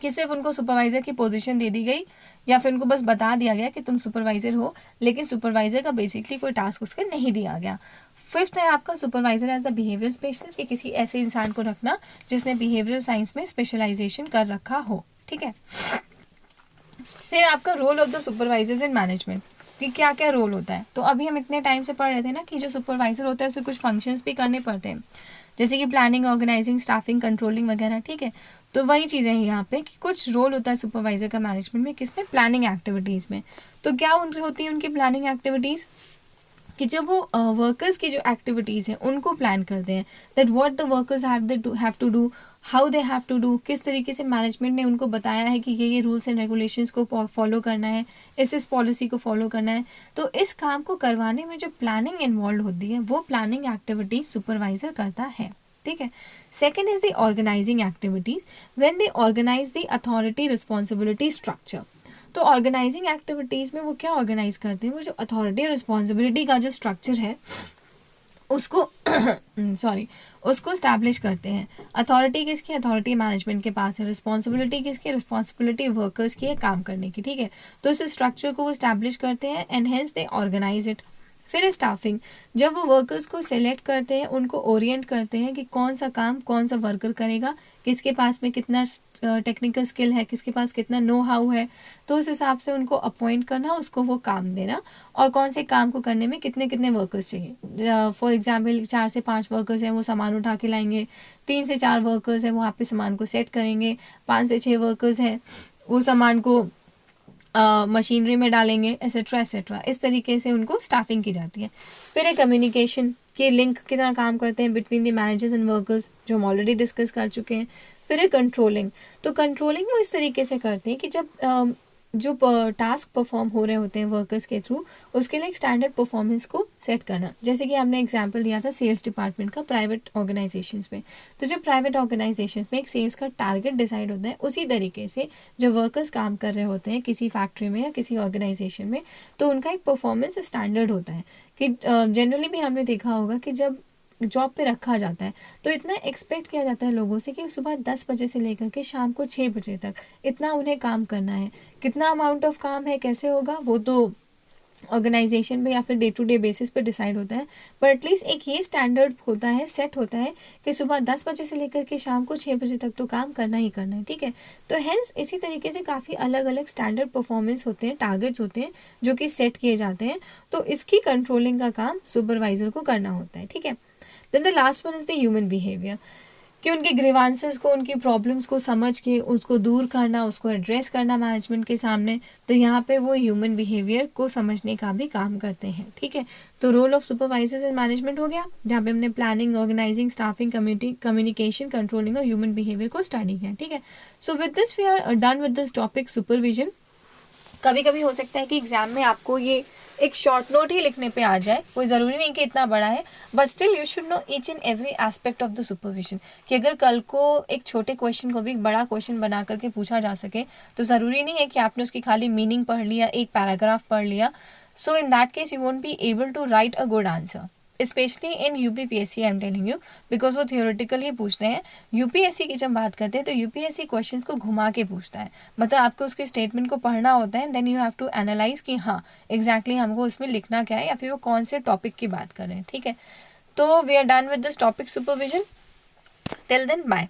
कि सिर्फ उनको सुपरवाइज़र की पोजीशन दे दी गई या फिर उनको बस बता दिया गया कि तुम सुपरवाइज़र हो, लेकिन सुपरवाइज़र का बेसिकली कोई टास्क उसके नहीं दिया गया। फिफ्थ है आपका supervisor as a behavioural specialist, कि किसी ऐसे इंसान को रखना जिसने बिहेवियरल साइंस में स्पेशलाइजेशन कर रखा हो, ठीक है। फिर आपका role of the supervisors in management, कि क्या क्या रोल होता है। तो अभी हम इतने टाइम से पढ़ रहे थे ना कि जो सुपरवाइज़र होता है उसे कुछ फंक्शंस भी करने पड़ते हैं, जैसे कि प्लानिंग, ऑर्गेनाइजिंग, स्टाफिंग, कंट्रोलिंग वगैरह, ठीक है। तो वही चीज़ें हैं यहाँ पे कि कुछ रोल होता है सुपरवाइज़र का मैनेजमेंट में, किसमें? प्लानिंग एक्टिविटीज़ में। तो क्या उनकी होती है उनकी प्लानिंग एक्टिविटीज़, कि जब वो वर्कर्स की जो एक्टिविटीज़ हैं उनको प्लान करते हैं, that what the workers have to do, how they have to do, किस तरीके से मैनेजमेंट ने उनको बताया है कि ये रूल्स एंड रेगुलेशंस को फॉलो करना है, इस पॉलिसी को फॉलो करना है। तो इस काम को करवाने में जो प्लानिंग इन्वॉल्व होती है वो प्लानिंग एक्टिविटी सुपरवाइज़र करता है, ठीक है। Second is the organising activities, when they organise the authority responsibility structure. तो ऑर्गेनाइजिंग एक्टिविटीज़ में वो क्या ऑर्गेनाइज करते हैं, वो जो अथॉरिटी रिस्पॉन्सिबिलिटी का जो स्ट्रक्चर है उसको उसको स्टैब्लिश करते हैं। अथॉरिटी किसकी? अथॉरिटी मैनेजमेंट के पास है। रिस्पॉन्सिबिलिटी किसकी? रिस्पॉन्सिबिलिटी वर्कर्स की है काम करने की, ठीक है। तो इस स्ट्रक्चर को वो स्टैब्लिश करते हैं and hence they organise it. फिर स्टाफिंग, जब वो वर्कर्स को सेलेक्ट करते हैं, उनको ओरिएंट करते हैं कि कौन सा काम कौन सा वर्कर करेगा, किसके पास में कितना टेक्निकल स्किल है, किसके पास कितना नो हाउ है, तो उस हिसाब से उनको अपॉइंट करना, उसको वो काम देना, और कौन से काम को करने में कितने कितने वर्कर्स चाहिए। फॉर एग्जाम्पल 4 से 5 वर्कर्स हैं वो सामान उठा के लाएंगे, 3 से 4 वर्कर्स हैं वो वहाँ पे सामान को सेट करेंगे, 5 से 6 वर्कर्स हैं वो सामान को मशीनरी में डालेंगे, एसेट्रा एसेट्रा। इस तरीके से उनको स्टाफिंग की जाती है। फिर एक कम्युनिकेशन के लिंक कितना काम करते हैं between the managers and workers, जो हम ऑलरेडी डिस्कस कर चुके हैं। फिर एक कंट्रोलिंग, तो कंट्रोलिंग वो इस तरीके से करते हैं कि जब जो टास्क परफॉर्म हो रहे होते हैं वर्कर्स के थ्रू, उसके लिए एक स्टैंडर्ड परफॉर्मेंस को सेट करना। जैसे कि हमने एग्जांपल दिया था सेल्स डिपार्टमेंट का प्राइवेट ऑर्गेनाइजेशंस में। तो जब प्राइवेट ऑर्गेनाइजेशंस में एक सेल्स का टारगेट डिसाइड होता है, उसी तरीके से जब वर्कर्स काम कर रहे होते हैं किसी फैक्ट्री में या किसी ऑर्गेनाइजेशन में, तो उनका एक परफॉर्मेंस स्टैंडर्ड होता है। कि जनरली भी हमने देखा होगा कि जब जॉब पे रखा जाता है तो इतना एक्सपेक्ट किया जाता है लोगों से कि सुबह 10 बजे से लेकर के शाम को 6 बजे तक इतना उन्हें काम करना है। कितना अमाउंट ऑफ काम है, कैसे होगा, वो तो ऑर्गेनाइजेशन में या फिर डे टू डे बेसिस पे डिसाइड होता है, पर एटलीस्ट एक ये स्टैंडर्ड होता है, सेट होता है कि सुबह 10 बजे से लेकर के शाम को 6 बजे तक तो काम करना ही करना है, ठीक है। तो हेंस इसी तरीके से काफ़ी अलग अलग स्टैंडर्ड परफॉर्मेंस होते हैं, टारगेट्स होते हैं जो कि सेट किए जाते हैं। तो इसकी कंट्रोलिंग का काम सुपरवाइजर को करना होता है, ठीक है। Then the last one is the human behaviour, कि उनके ग्रीवांसेस को, उनकी प्रॉब्लम्स को समझ के उसको दूर करना, उसको एड्रेस करना मैनेजमेंट के सामने। तो यहाँ पे वो ह्यूमन बिहेवियर को समझने का भी काम करते हैं, ठीक है। तो role of supervisors in management हो गया, जहाँ पे हमने planning, organising, staffing, communication, controlling और ह्यूमन बिहेवियर को स्टडी किया, ठीक है। So with this we are done with this topic supervision. कभी कभी हो सकता है कि एग्जाम में आपको ये एक शॉर्ट नोट ही लिखने पे आ जाए, कोई ज़रूरी नहीं कि इतना बड़ा है, but still you should know each and every aspect of the supervision, कि अगर कल को एक छोटे क्वेश्चन को भी एक बड़ा क्वेश्चन बना करके पूछा जा सके, तो ज़रूरी नहीं है कि आपने उसकी खाली मीनिंग पढ़ लिया, एक पैराग्राफ पढ़ लिया, so in that case you won't be able to write a good answer. Specially in UPPSC I am telling you, because वो थियोरेटिकल ही पूछते हैं। यूपीएससी की जब बात करते हैं तो यूपीएससी क्वेश्चंस को घुमा के पूछता है, मतलब आपको उसके स्टेटमेंट को पढ़ना होता है, then you have to analyse कि हाँ एग्जैक्टली हमको उसमें लिखना क्या है या फिर वो कौन से टॉपिक की बात कर रहे हैं। ठीक है, तो we are done with this topic supervision. Till then bye.